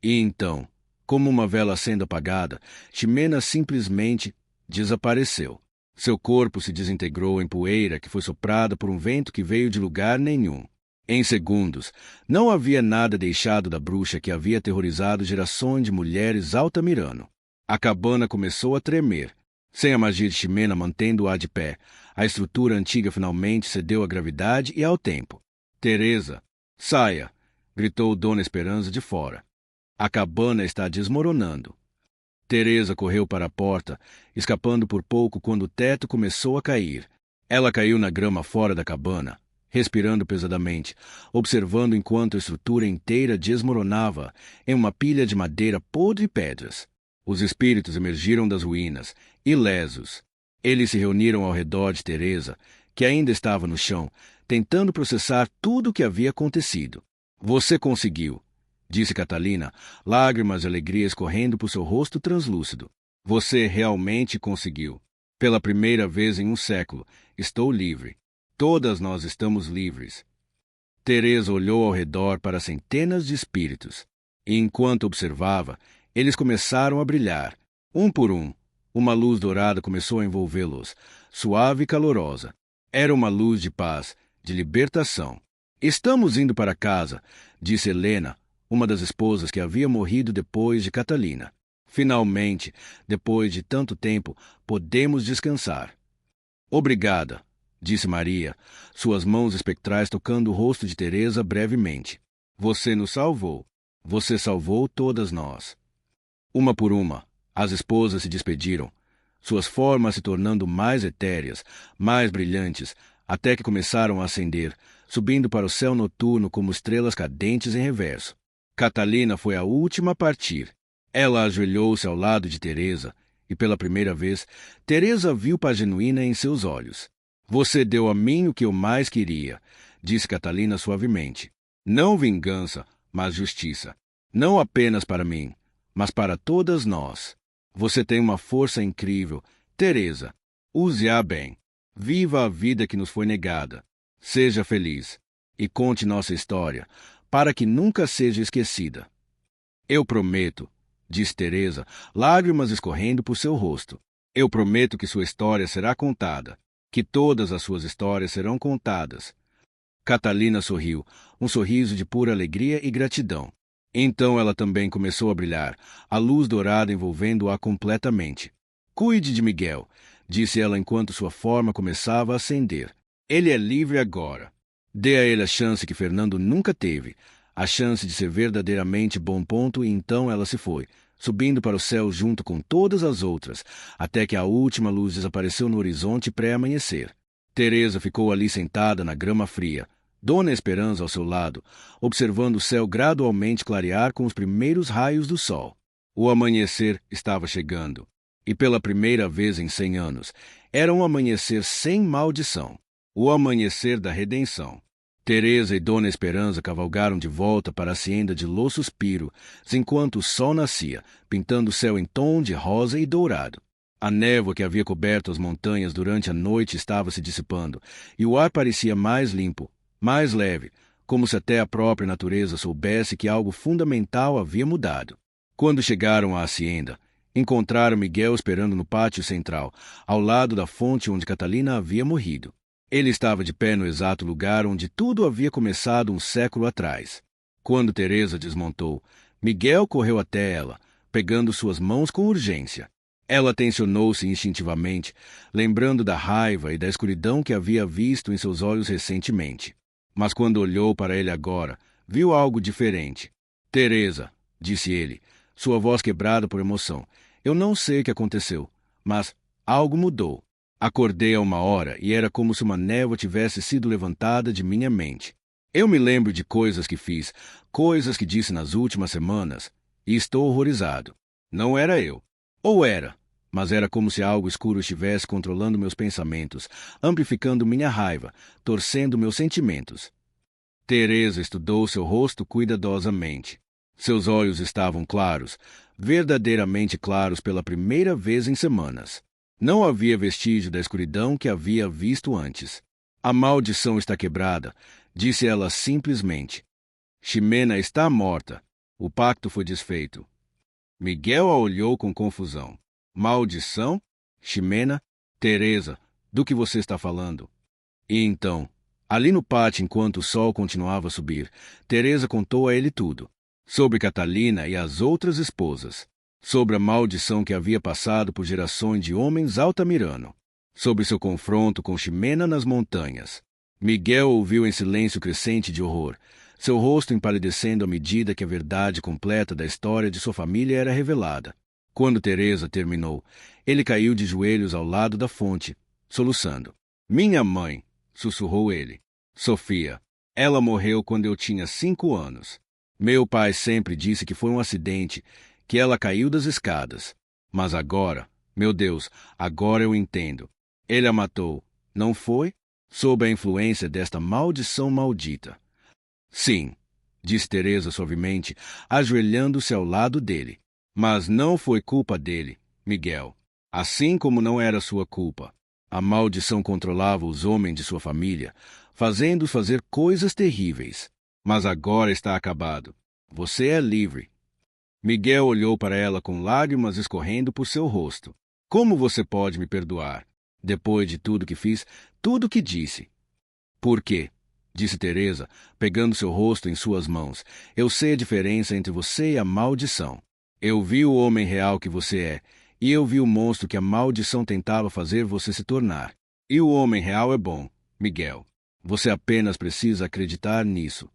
E então, como uma vela sendo apagada, Ximena simplesmente desapareceu. Seu corpo se desintegrou em poeira que foi soprada por um vento que veio de lugar nenhum. Em segundos, não havia nada deixado da bruxa que havia aterrorizado gerações de mulheres Altamirano. A cabana começou a tremer. Sem a magia de Ximena mantendo-a de pé, a estrutura antiga finalmente cedeu à gravidade e ao tempo. Teresa, saia! Gritou Dona Esperança de fora. A cabana está desmoronando. Teresa correu para a porta, escapando por pouco quando o teto começou a cair. Ela caiu na grama fora da cabana, respirando pesadamente, observando enquanto a estrutura inteira desmoronava em uma pilha de madeira podre e pedras. Os espíritos emergiram das ruínas, ilesos. Eles se reuniram ao redor de Teresa, que ainda estava no chão, tentando processar tudo o que havia acontecido. Você conseguiu, disse Catalina, lágrimas de alegria escorrendo por seu rosto translúcido. Você realmente conseguiu. Pela primeira vez em um século, estou livre. Todas nós estamos livres. Teresa olhou ao redor para centenas de espíritos. E enquanto observava, eles começaram a brilhar. Um por um, uma luz dourada começou a envolvê-los, suave e calorosa. Era uma luz de paz, de libertação. Estamos indo para casa, disse Helena, uma das esposas que havia morrido depois de Catalina. Finalmente, depois de tanto tempo, podemos descansar. Obrigada, disse Maria, suas mãos espectrais tocando o rosto de Teresa brevemente. Você nos salvou. Você salvou todas nós. Uma por uma, as esposas se despediram, suas formas se tornando mais etéreas, mais brilhantes, até que começaram a acender, subindo para o céu noturno como estrelas cadentes em reverso. Catalina foi a última a partir. Ela ajoelhou-se ao lado de Teresa, e pela primeira vez, Teresa viu paz genuína em seus olhos. Você deu a mim o que eu mais queria, disse Catalina suavemente. Não vingança, mas justiça. Não apenas para mim, mas para todas nós. Você tem uma força incrível. Teresa, use-a bem. Viva a vida que nos foi negada. Seja feliz. E conte nossa história, para que nunca seja esquecida. Eu prometo, disse Teresa, lágrimas escorrendo por seu rosto. Eu prometo que sua história será contada, que todas as suas histórias serão contadas. Catalina sorriu, um sorriso de pura alegria e gratidão. Então ela também começou a brilhar, a luz dourada envolvendo-a completamente. Cuide de Miguel, disse ela enquanto sua forma começava a acender. Ele é livre agora. Dê a ele a chance que Fernando nunca teve, a chance de ser verdadeiramente bom. E então ela se foi, subindo para o céu junto com todas as outras, até que a última luz desapareceu no horizonte pré-amanhecer. Teresa ficou ali sentada na grama fria, Dona Esperança ao seu lado, observando o céu gradualmente clarear com os primeiros raios do sol. O amanhecer estava chegando, e pela primeira vez em 100 anos, era um amanhecer sem maldição, o amanhecer da redenção. Teresa e Dona Esperança cavalgaram de volta para a hacienda de Los Suspiros, enquanto o sol nascia, pintando o céu em tom de rosa e dourado. A névoa que havia coberto as montanhas durante a noite estava se dissipando, e o ar parecia mais limpo, mais leve, como se até a própria natureza soubesse que algo fundamental havia mudado. Quando chegaram à hacienda, encontraram Miguel esperando no pátio central, ao lado da fonte onde Catalina havia morrido. Ele estava de pé no exato lugar onde tudo havia começado um século atrás. Quando Teresa desmontou, Miguel correu até ela, pegando suas mãos com urgência. Ela tensionou-se instintivamente, lembrando da raiva e da escuridão que havia visto em seus olhos recentemente. Mas quando olhou para ele agora, viu algo diferente. Teresa, disse ele, sua voz quebrada por emoção, eu não sei o que aconteceu, mas algo mudou. Acordei a 1 hora e era como se uma névoa tivesse sido levantada de minha mente. Eu me lembro de coisas que fiz, coisas que disse nas últimas semanas, e estou horrorizado. Não era eu. Ou era, mas era como se algo escuro estivesse controlando meus pensamentos, amplificando minha raiva, torcendo meus sentimentos. Teresa estudou seu rosto cuidadosamente. Seus olhos estavam claros, verdadeiramente claros pela primeira vez em semanas. Não havia vestígio da escuridão que havia visto antes. A maldição está quebrada, disse ela simplesmente. Ximena está morta. O pacto foi desfeito. Miguel a olhou com confusão. Maldição? Ximena? Teresa, do que você está falando? E então, ali no pátio enquanto o sol continuava a subir, Teresa contou a ele tudo. Sobre Catalina e as outras esposas. Sobre a maldição que havia passado por gerações de homens Altamirano, sobre seu confronto com Ximena nas montanhas. Miguel ouviu em silêncio crescente de horror, seu rosto empalidecendo à medida que a verdade completa da história de sua família era revelada. Quando Teresa terminou, ele caiu de joelhos ao lado da fonte, soluçando. Minha mãe, sussurrou ele. Sofia. Ela morreu quando eu tinha 5 anos. Meu pai sempre disse que foi um acidente, que ela caiu das escadas. Mas agora, meu Deus, agora eu entendo. Ele a matou, não foi? Sob a influência desta maldição maldita. Sim, disse Teresa suavemente, ajoelhando-se ao lado dele. Mas não foi culpa dele, Miguel. Assim como não era sua culpa. A maldição controlava os homens de sua família, fazendo-os fazer coisas terríveis. Mas agora está acabado. Você é livre. Miguel olhou para ela com lágrimas escorrendo por seu rosto. Como você pode me perdoar? Depois de tudo que fiz, tudo que disse. Por quê? Disse Teresa, pegando seu rosto em suas mãos. Eu sei a diferença entre você e a maldição. Eu vi o homem real que você é, e eu vi o monstro que a maldição tentava fazer você se tornar. E o homem real é bom, Miguel. Você apenas precisa acreditar nisso.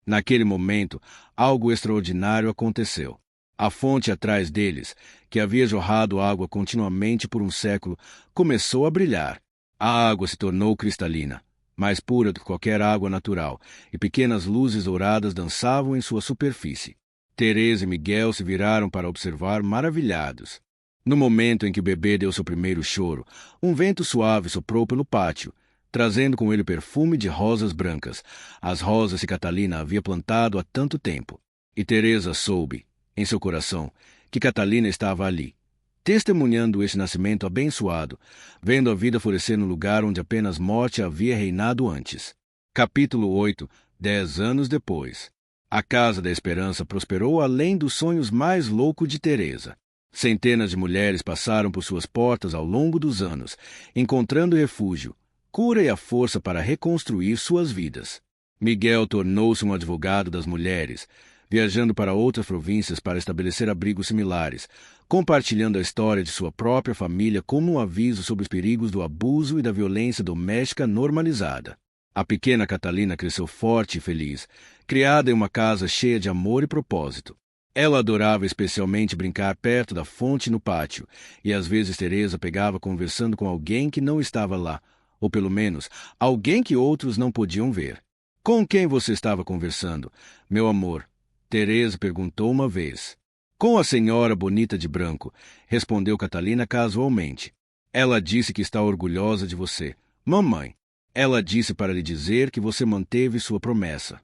Naquele momento, algo extraordinário aconteceu. A fonte atrás deles, que havia jorrado água continuamente por um século, começou a brilhar. A água se tornou cristalina, mais pura do que qualquer água natural, e pequenas luzes douradas dançavam em sua superfície. Teresa e Miguel se viraram para observar maravilhados. No momento em que o bebê deu seu primeiro choro, um vento suave soprou pelo pátio, trazendo com ele o perfume de rosas brancas, as rosas que Catalina havia plantado há tanto tempo. E Teresa soube, em seu coração, que Catalina estava ali, testemunhando este nascimento abençoado, vendo a vida florescer no lugar onde apenas morte havia reinado antes. Capítulo 8. 10 anos depois. A Casa da Esperança prosperou além dos sonhos mais loucos de Teresa. Centenas de mulheres passaram por suas portas ao longo dos anos, encontrando refúgio, cura e a força para reconstruir suas vidas. Miguel tornou-se um advogado das mulheres, viajando para outras províncias para estabelecer abrigos similares, compartilhando a história de sua própria família como um aviso sobre os perigos do abuso e da violência doméstica normalizada. A pequena Catalina cresceu forte e feliz, criada em uma casa cheia de amor e propósito. Ela adorava especialmente brincar perto da fonte no pátio, e às vezes Teresa pegava conversando com alguém que não estava lá, ou pelo menos alguém que outros não podiam ver. Com quem você estava conversando, meu amor? Teresa perguntou uma vez. Com a senhora bonita de branco, respondeu Catalina casualmente. Ela disse que está orgulhosa de você. Mamãe. Ela disse para lhe dizer que você manteve sua promessa.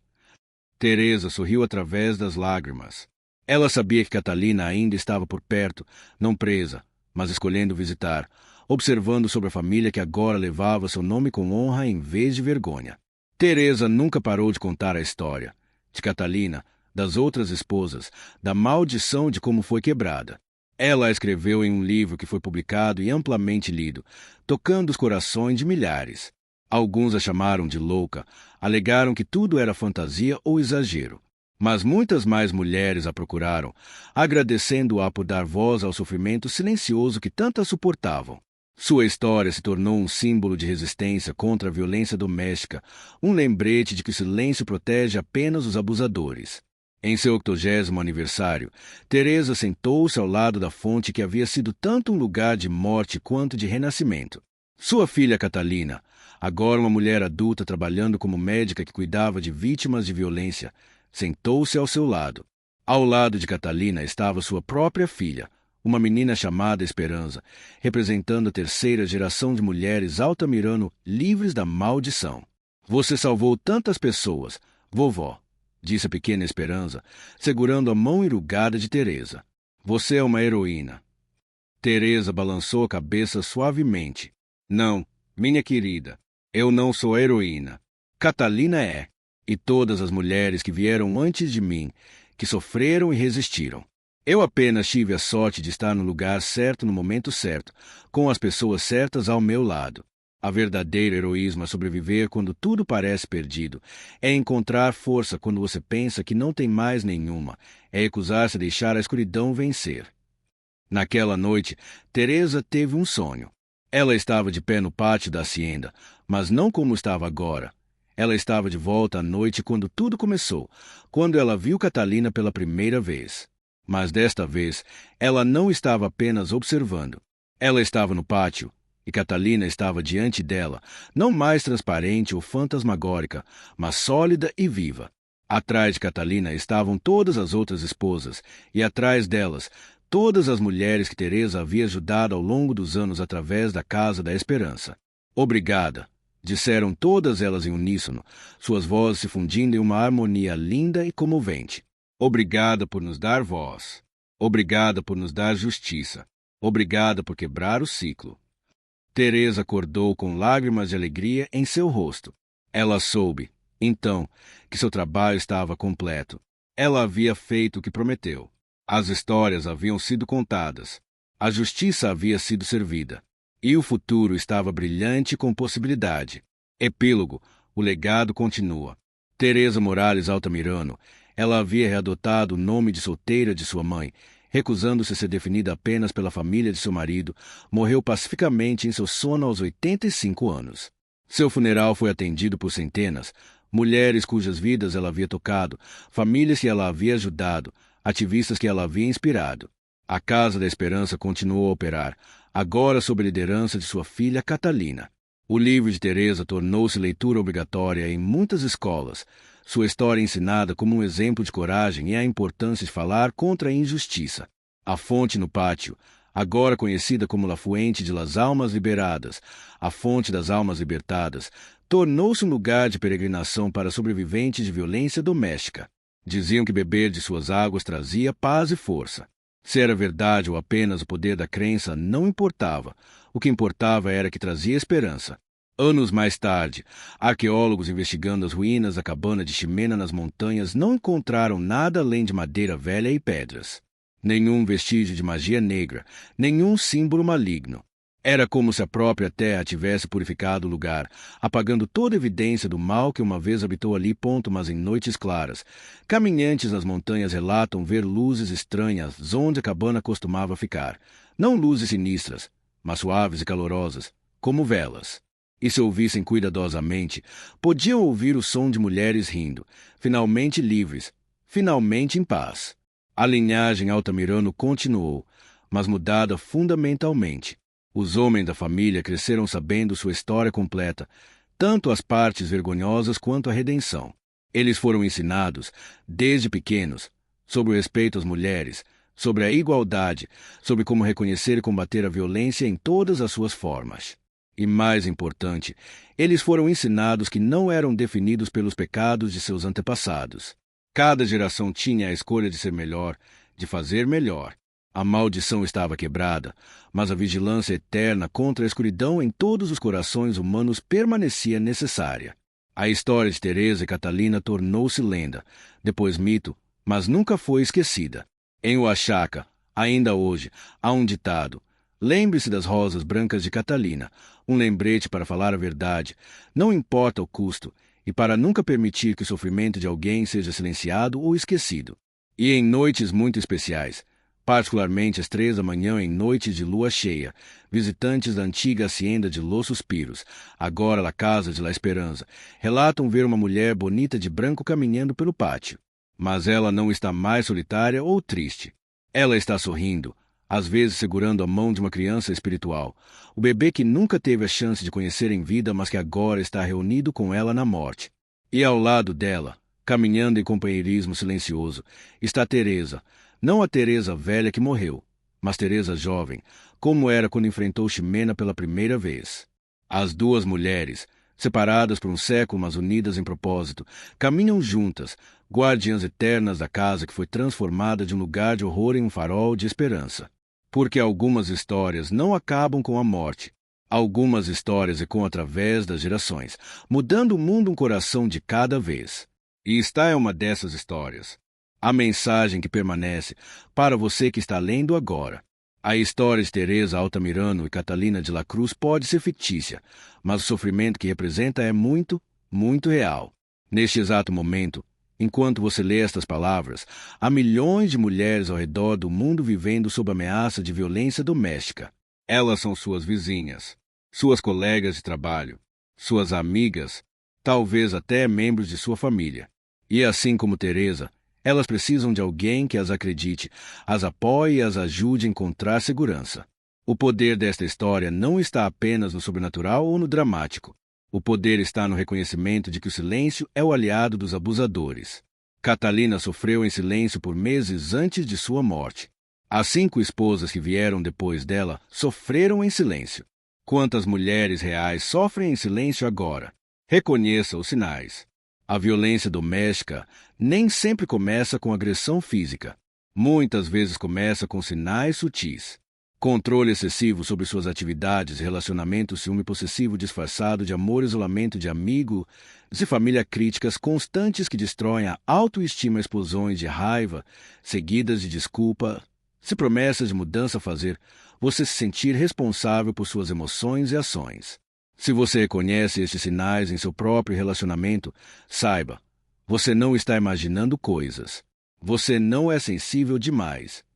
Teresa sorriu através das lágrimas. Ela sabia que Catalina ainda estava por perto, não presa, mas escolhendo visitar, observando sobre a família que agora levava seu nome com honra em vez de vergonha. Teresa nunca parou de contar a história. De Catalina, das outras esposas, da maldição de como foi quebrada. Ela a escreveu em um livro que foi publicado e amplamente lido, tocando os corações de milhares. Alguns a chamaram de louca, alegaram que tudo era fantasia ou exagero. Mas muitas mais mulheres a procuraram, agradecendo-a por dar voz ao sofrimento silencioso que tantas suportavam. Sua história se tornou um símbolo de resistência contra a violência doméstica, um lembrete de que o silêncio protege apenas os abusadores. Em seu 80º aniversário, Teresa sentou-se ao lado da fonte que havia sido tanto um lugar de morte quanto de renascimento. Sua filha Catalina, agora uma mulher adulta trabalhando como médica que cuidava de vítimas de violência, sentou-se ao seu lado. Ao lado de Catalina estava sua própria filha, uma menina chamada Esperança, representando a terceira geração de mulheres Altamirano livres da maldição. Você salvou tantas pessoas, vovó, disse a pequena Esperança, segurando a mão enrugada de Teresa. Você é uma heroína. Teresa balançou a cabeça suavemente. Não, minha querida, eu não sou a heroína. Catalina é, e todas as mulheres que vieram antes de mim, que sofreram e resistiram. Eu apenas tive a sorte de estar no lugar certo no momento certo, com as pessoas certas ao meu lado. A verdadeiro heroísmo é sobreviver quando tudo parece perdido. É encontrar força quando você pensa que não tem mais nenhuma. É recusar-se a deixar a escuridão vencer. Naquela noite, Teresa teve um sonho. Ela estava de pé no pátio da hacienda, mas não como estava agora. Ela estava de volta à noite quando tudo começou, quando ela viu Catalina pela primeira vez. Mas desta vez, ela não estava apenas observando. Ela estava no pátio, e Catalina estava diante dela, não mais transparente ou fantasmagórica, mas sólida e viva. Atrás de Catalina estavam todas as outras esposas, e atrás delas, todas as mulheres que Teresa havia ajudado ao longo dos anos através da Casa da Esperança. Obrigada, disseram todas elas em uníssono, suas vozes se fundindo em uma harmonia linda e comovente. Obrigada por nos dar voz. Obrigada por nos dar justiça. Obrigada por quebrar o ciclo. Teresa acordou com lágrimas de alegria em seu rosto. Ela soube, então, que seu trabalho estava completo. Ela havia feito o que prometeu. As histórias haviam sido contadas. A justiça havia sido servida. E o futuro estava brilhante com possibilidade. Epílogo. O legado continua. Teresa Morales Altamirano. Ela havia readotado o nome de solteira de sua mãe, recusando-se a ser definida apenas pela família de seu marido, morreu pacificamente em seu sono aos 85 anos. Seu funeral foi atendido por centenas, mulheres cujas vidas ela havia tocado, famílias que ela havia ajudado, ativistas que ela havia inspirado. A Casa da Esperança continuou a operar, agora sob a liderança de sua filha Catalina. O livro de Teresa tornou-se leitura obrigatória em muitas escolas, sua história ensinada como um exemplo de coragem e a importância de falar contra a injustiça. A fonte no pátio, agora conhecida como Lafuente de las Almas Liberadas, a fonte das almas libertadas, tornou-se um lugar de peregrinação para sobreviventes de violência doméstica. Diziam que beber de suas águas trazia paz e força. Se era verdade ou apenas o poder da crença, não importava. O que importava era que trazia esperança. Anos mais tarde, arqueólogos investigando as ruínas da cabana de Ximena nas montanhas não encontraram nada além de madeira velha e pedras. Nenhum vestígio de magia negra, nenhum símbolo maligno. Era como se a própria terra tivesse purificado o lugar, apagando toda evidência do mal que uma vez habitou ali. Mas em noites claras, caminhantes nas montanhas relatam ver luzes estranhas onde a cabana costumava ficar. Não luzes sinistras, mas suaves e calorosas, como velas. E se ouvissem cuidadosamente, podiam ouvir o som de mulheres rindo, finalmente livres, finalmente em paz. A linhagem Altamirano continuou, mas mudada fundamentalmente. Os homens da família cresceram sabendo sua história completa, tanto as partes vergonhosas quanto a redenção. Eles foram ensinados, desde pequenos, sobre o respeito às mulheres, sobre a igualdade, sobre como reconhecer e combater a violência em todas as suas formas. E mais importante, eles foram ensinados que não eram definidos pelos pecados de seus antepassados. Cada geração tinha a escolha de ser melhor, de fazer melhor. A maldição estava quebrada, mas a vigilância eterna contra a escuridão em todos os corações humanos permanecia necessária. A história de Teresa e Catalina tornou-se lenda, depois mito, mas nunca foi esquecida. Em Oaxaca, ainda hoje, há um ditado: lembre-se das rosas brancas de Catalina, um lembrete para falar a verdade, não importa o custo, e para nunca permitir que o sofrimento de alguém seja silenciado ou esquecido. E em noites muito especiais, particularmente às 3 da manhã em noites de lua cheia, visitantes da antiga hacienda de Los Suspiros, agora a Casa de la Esperança, relatam ver uma mulher bonita de branco caminhando pelo pátio. Mas ela não está mais solitária ou triste. Ela está sorrindo, às vezes segurando a mão de uma criança espiritual, o bebê que nunca teve a chance de conhecer em vida, mas que agora está reunido com ela na morte. E ao lado dela, caminhando em companheirismo silencioso, está Teresa, não a Teresa velha que morreu, mas Teresa jovem, como era quando enfrentou Ximena pela primeira vez. As duas mulheres, separadas por um século, mas unidas em propósito, caminham juntas, guardiãs eternas da casa que foi transformada de um lugar de horror em um farol de esperança. Porque algumas histórias não acabam com a morte. Algumas histórias ecoam através das gerações, mudando o mundo um coração de cada vez. E esta é uma dessas histórias. A mensagem que permanece para você que está lendo agora. A história de Teresa Altamirano e Catalina de la Cruz pode ser fictícia, mas o sofrimento que representa é muito, muito real. Neste exato momento, enquanto você lê estas palavras, há milhões de mulheres ao redor do mundo vivendo sob ameaça de violência doméstica. Elas são suas vizinhas, suas colegas de trabalho, suas amigas, talvez até membros de sua família. E assim como Teresa, elas precisam de alguém que as acredite, as apoie e as ajude a encontrar segurança. O poder desta história não está apenas no sobrenatural ou no dramático. O poder está no reconhecimento de que o silêncio é o aliado dos abusadores. Catalina sofreu em silêncio por meses antes de sua morte. As 5 esposas que vieram depois dela sofreram em silêncio. Quantas mulheres reais sofrem em silêncio agora? Reconheça os sinais. A violência doméstica nem sempre começa com agressão física. Muitas vezes começa com sinais sutis. Controle excessivo sobre suas atividades, relacionamento, ciúme possessivo disfarçado de amor, isolamento de amigo, de família, críticas constantes que destroem a autoestima, explosões de raiva, seguidas de desculpa, se promessas de mudança fazer você se sentir responsável por suas emoções e ações. Se você reconhece estes sinais em seu próprio relacionamento, saiba, você não está imaginando coisas. Você não é sensível demais.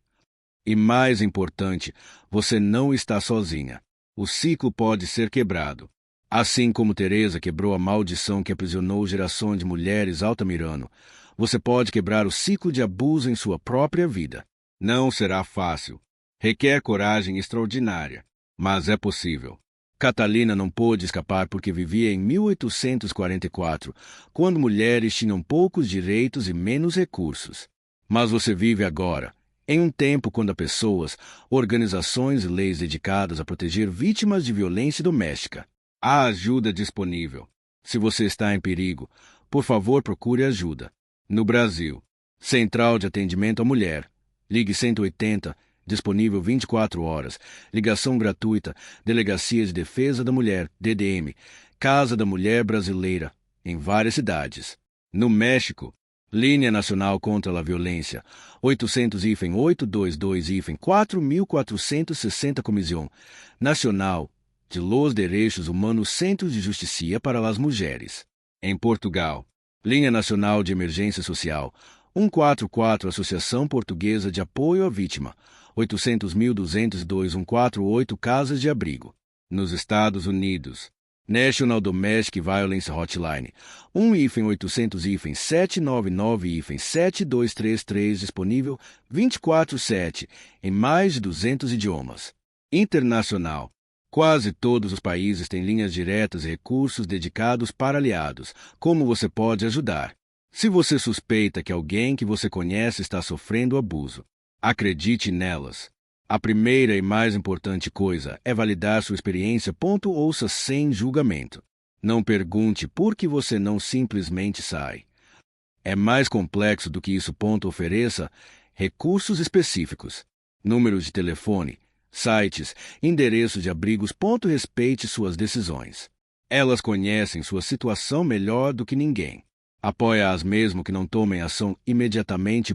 E mais importante, você não está sozinha. O ciclo pode ser quebrado. Assim como Teresa quebrou a maldição que aprisionou gerações de mulheres Altamirano, você pode quebrar o ciclo de abuso em sua própria vida. Não será fácil. Requer coragem extraordinária, mas é possível. Catalina não pôde escapar porque vivia em 1844, quando mulheres tinham poucos direitos e menos recursos. Mas você vive agora, em um tempo quando há pessoas, organizações e leis dedicadas a proteger vítimas de violência doméstica. Há ajuda disponível. Se você está em perigo, por favor procure ajuda. No Brasil, Central de Atendimento à Mulher. Ligue 180, disponível 24 horas. Ligação gratuita. Delegacia de Defesa da Mulher, DDM. Casa da Mulher Brasileira, em várias cidades. No México, Linha Nacional contra a Violência, 800-822-4460 Comissão Nacional de los Derechos Humanos, Centro de Justiça para as Mulheres. Em Portugal, Linha Nacional de Emergência Social, 144 Associação Portuguesa de Apoio à Vítima, 800.202-148 Casas de Abrigo. Nos Estados Unidos, National Domestic Violence Hotline, 1-800-799-7233, disponível 24/7, em mais de 200 idiomas. Internacional. Quase todos os países têm linhas diretas e recursos dedicados para aliados. Como você pode ajudar? Se você suspeita que alguém que você conhece está sofrendo abuso, acredite nelas. A primeira e mais importante coisa é validar sua experiência. Ouça sem julgamento. Não pergunte por que você não simplesmente sai. É mais complexo do que isso. Ofereça recursos específicos, números de telefone, sites, endereços de abrigos. Respeite suas decisões. Elas conhecem sua situação melhor do que ninguém. Apoie-as mesmo que não tomem ação imediatamente.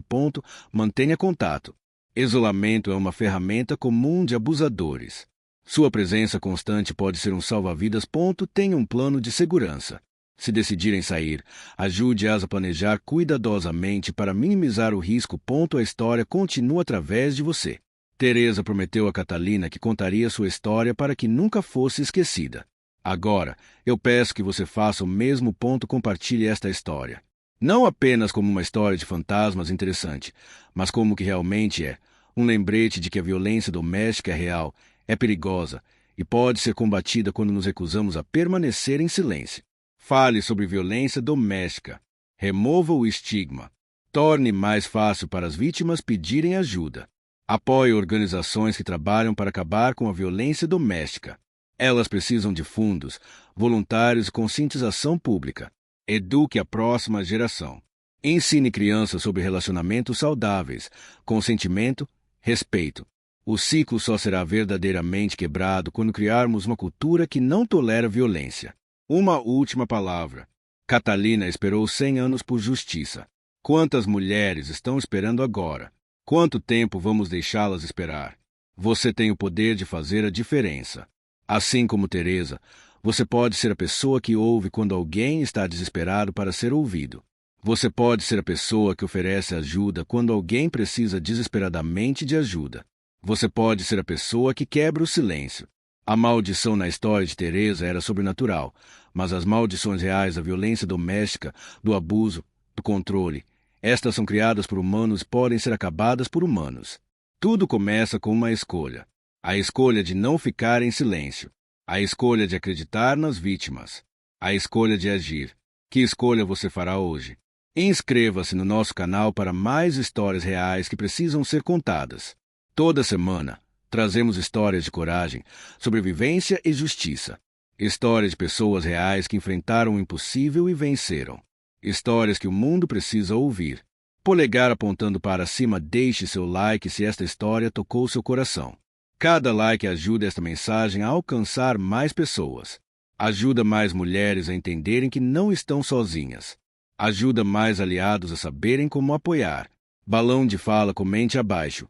Mantenha contato. Isolamento é uma ferramenta comum de abusadores. Sua presença constante pode ser um salva-vidas. Tenha um plano de segurança. Se decidirem sair, ajude-as a planejar cuidadosamente para minimizar o risco. A história continua através de você. Teresa prometeu a Catalina que contaria sua história para que nunca fosse esquecida. Agora, eu peço que você faça o mesmo. Compartilhe esta história. Não apenas como uma história de fantasmas interessante, mas como que realmente é. Um lembrete de que a violência doméstica é real, é perigosa e pode ser combatida quando nos recusamos a permanecer em silêncio. Fale sobre violência doméstica. Remova o estigma. Torne mais fácil para as vítimas pedirem ajuda. Apoie organizações que trabalham para acabar com a violência doméstica. Elas precisam de fundos, voluntários e conscientização pública. Eduque a próxima geração. Ensine crianças sobre relacionamentos saudáveis, consentimento, respeito. O ciclo só será verdadeiramente quebrado quando criarmos uma cultura que não tolera violência. Uma última palavra. Catalina esperou 100 anos por justiça. Quantas mulheres estão esperando agora? Quanto tempo vamos deixá-las esperar? Você tem o poder de fazer a diferença. Assim como Teresa, você pode ser a pessoa que ouve quando alguém está desesperado para ser ouvido. Você pode ser a pessoa que oferece ajuda quando alguém precisa desesperadamente de ajuda. Você pode ser a pessoa que quebra o silêncio. A maldição na história de Teresa era sobrenatural, mas as maldições reais da violência doméstica, do abuso, do controle, estas são criadas por humanos e podem ser acabadas por humanos. Tudo começa com uma escolha. A escolha de não ficar em silêncio. A escolha de acreditar nas vítimas. A escolha de agir. Que escolha você fará hoje? Inscreva-se no nosso canal para mais histórias reais que precisam ser contadas. Toda semana, trazemos histórias de coragem, sobrevivência e justiça. Histórias de pessoas reais que enfrentaram o impossível e venceram. Histórias que o mundo precisa ouvir. Polegar apontando para cima, deixe seu like se esta história tocou seu coração. Cada like ajuda esta mensagem a alcançar mais pessoas. Ajuda mais mulheres a entenderem que não estão sozinhas. Ajuda mais aliados a saberem como apoiar. Balão de fala, comente abaixo.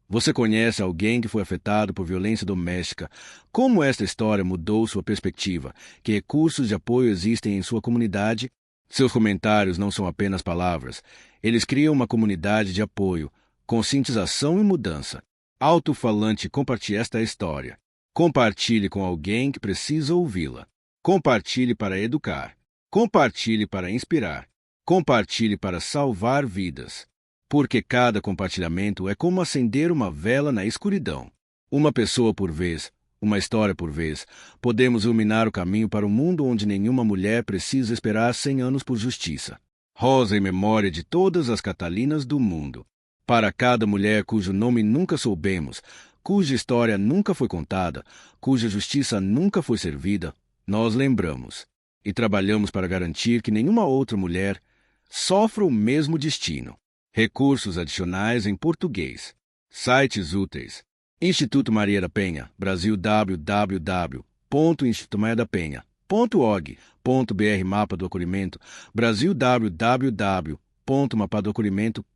Você conhece alguém que foi afetado por violência doméstica? Como esta história mudou sua perspectiva? Que recursos de apoio existem em sua comunidade? Seus comentários não são apenas palavras. Eles criam uma comunidade de apoio, conscientização e mudança. Alto-falante, compartilhe esta história. Compartilhe com alguém que precisa ouvi-la. Compartilhe para educar. Compartilhe para inspirar. Compartilhe para salvar vidas. Porque cada compartilhamento é como acender uma vela na escuridão. Uma pessoa por vez, uma história por vez, podemos iluminar o caminho para um mundo onde nenhuma mulher precisa esperar 100 anos por justiça. Rosa em memória de todas as Catalinas do mundo. Para cada mulher cujo nome nunca soubemos, cuja história nunca foi contada, cuja justiça nunca foi servida, nós lembramos e trabalhamos para garantir que nenhuma outra mulher sofra o mesmo destino. Recursos adicionais em português. Sites úteis. Instituto Maria da Penha, Brasil, www.institutomaiadapenha.org.br. Mapa do Acolhimento, Brasil, www.mapadoacolhimento.org.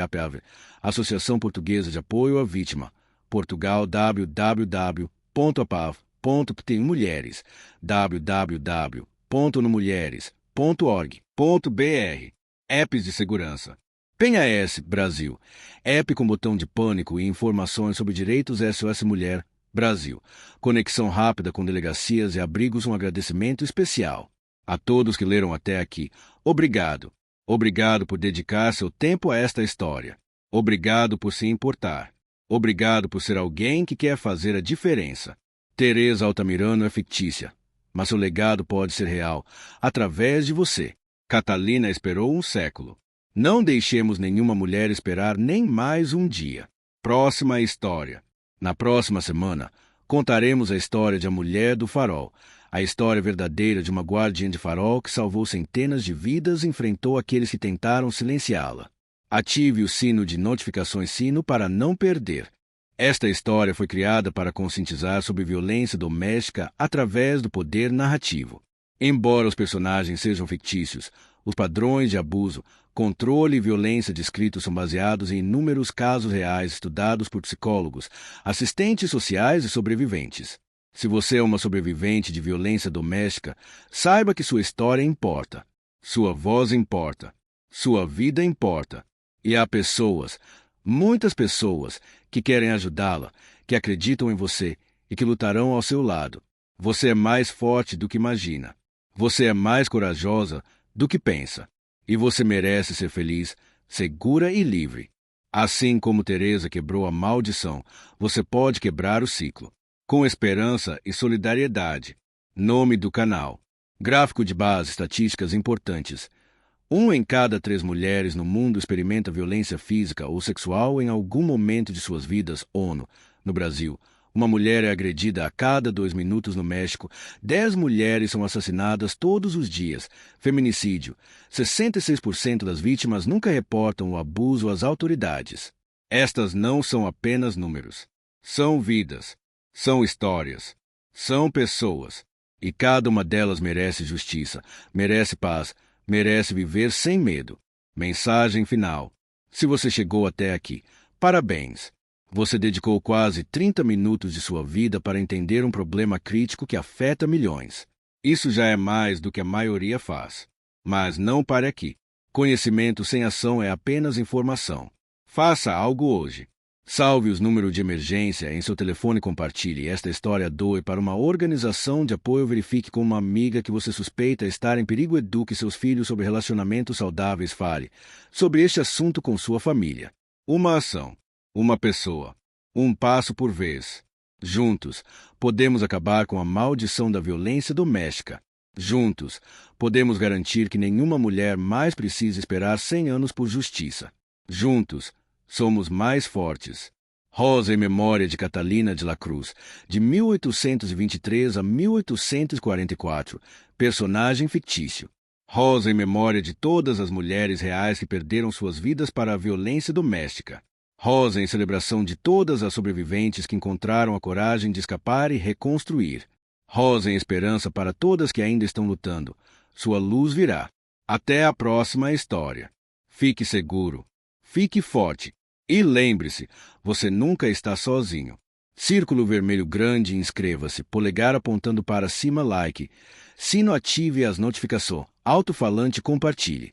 APAV, Associação Portuguesa de Apoio à Vítima, Portugal, www.apav.pt. Mulheres, www.nomulheres.org.br. Apps de segurança. Penha S, Brasil. App com botão de pânico e informações sobre direitos SOS Mulher, Brasil. Conexão rápida com delegacias e abrigos. Um agradecimento especial a todos que leram até aqui. Obrigado. Obrigado por dedicar seu tempo a esta história. Obrigado por se importar. Obrigado por ser alguém que quer fazer a diferença. Teresa Altamirano é fictícia, mas seu legado pode ser real através de você. Catalina esperou um século. Não deixemos nenhuma mulher esperar nem mais um dia. Próxima história. Na próxima semana, contaremos a história de A Mulher do Farol, a história verdadeira de uma guardiã de farol que salvou centenas de vidas e enfrentou aqueles que tentaram silenciá-la. Ative o sino de notificações para não perder. Esta história foi criada para conscientizar sobre violência doméstica através do poder narrativo. Embora os personagens sejam fictícios, os padrões de abuso, controle e violência descritos são baseados em inúmeros casos reais estudados por psicólogos, assistentes sociais e sobreviventes. Se você é uma sobrevivente de violência doméstica, saiba que sua história importa, sua voz importa, sua vida importa. E há pessoas, muitas pessoas, que querem ajudá-la, que acreditam em você e que lutarão ao seu lado. Você é mais forte do que imagina. Você é mais corajosa do que pensa. E você merece ser feliz, segura e livre. Assim como Teresa quebrou a maldição, você pode quebrar o ciclo. Com esperança e solidariedade. Nome do canal. Gráfico de base, estatísticas importantes. 1 em cada 3 mulheres no mundo experimenta violência física ou sexual em algum momento de suas vidas. ONU. No Brasil, uma mulher é agredida a cada 2 minutos no México. 10 mulheres são assassinadas todos os dias. Feminicídio. 66% das vítimas nunca reportam o abuso às autoridades. Estas não são apenas números. São vidas. São histórias. São pessoas. E cada uma delas merece justiça, merece paz, merece viver sem medo. Mensagem final. Se você chegou até aqui, parabéns. Você dedicou quase 30 minutos de sua vida para entender um problema crítico que afeta milhões. Isso já é mais do que a maioria faz. Mas não pare aqui. Conhecimento sem ação é apenas informação. Faça algo hoje. Salve os números de emergência em seu telefone e compartilhe esta história. Doe para uma organização de apoio. Verifique com uma amiga que você suspeita estar em perigo. Eduque seus filhos sobre relacionamentos saudáveis. Fale sobre este assunto com sua família. Uma ação, uma pessoa, um passo por vez. Juntos, podemos acabar com a maldição da violência doméstica. Juntos, podemos garantir que nenhuma mulher mais precise esperar 100 anos por justiça. Juntos, somos mais fortes. Rosa em memória de Catalina de la Cruz, de 1823 a 1844, personagem fictício. Rosa em memória de todas as mulheres reais que perderam suas vidas para a violência doméstica. Rosa em celebração de todas as sobreviventes que encontraram a coragem de escapar e reconstruir. Rosa em esperança para todas que ainda estão lutando. Sua luz virá. Até a próxima história. Fique seguro. Fique forte. E lembre-se, você nunca está sozinho. Círculo vermelho grande, inscreva-se. Polegar apontando para cima, like. Sino, ative as notificações. Alto-falante, compartilhe.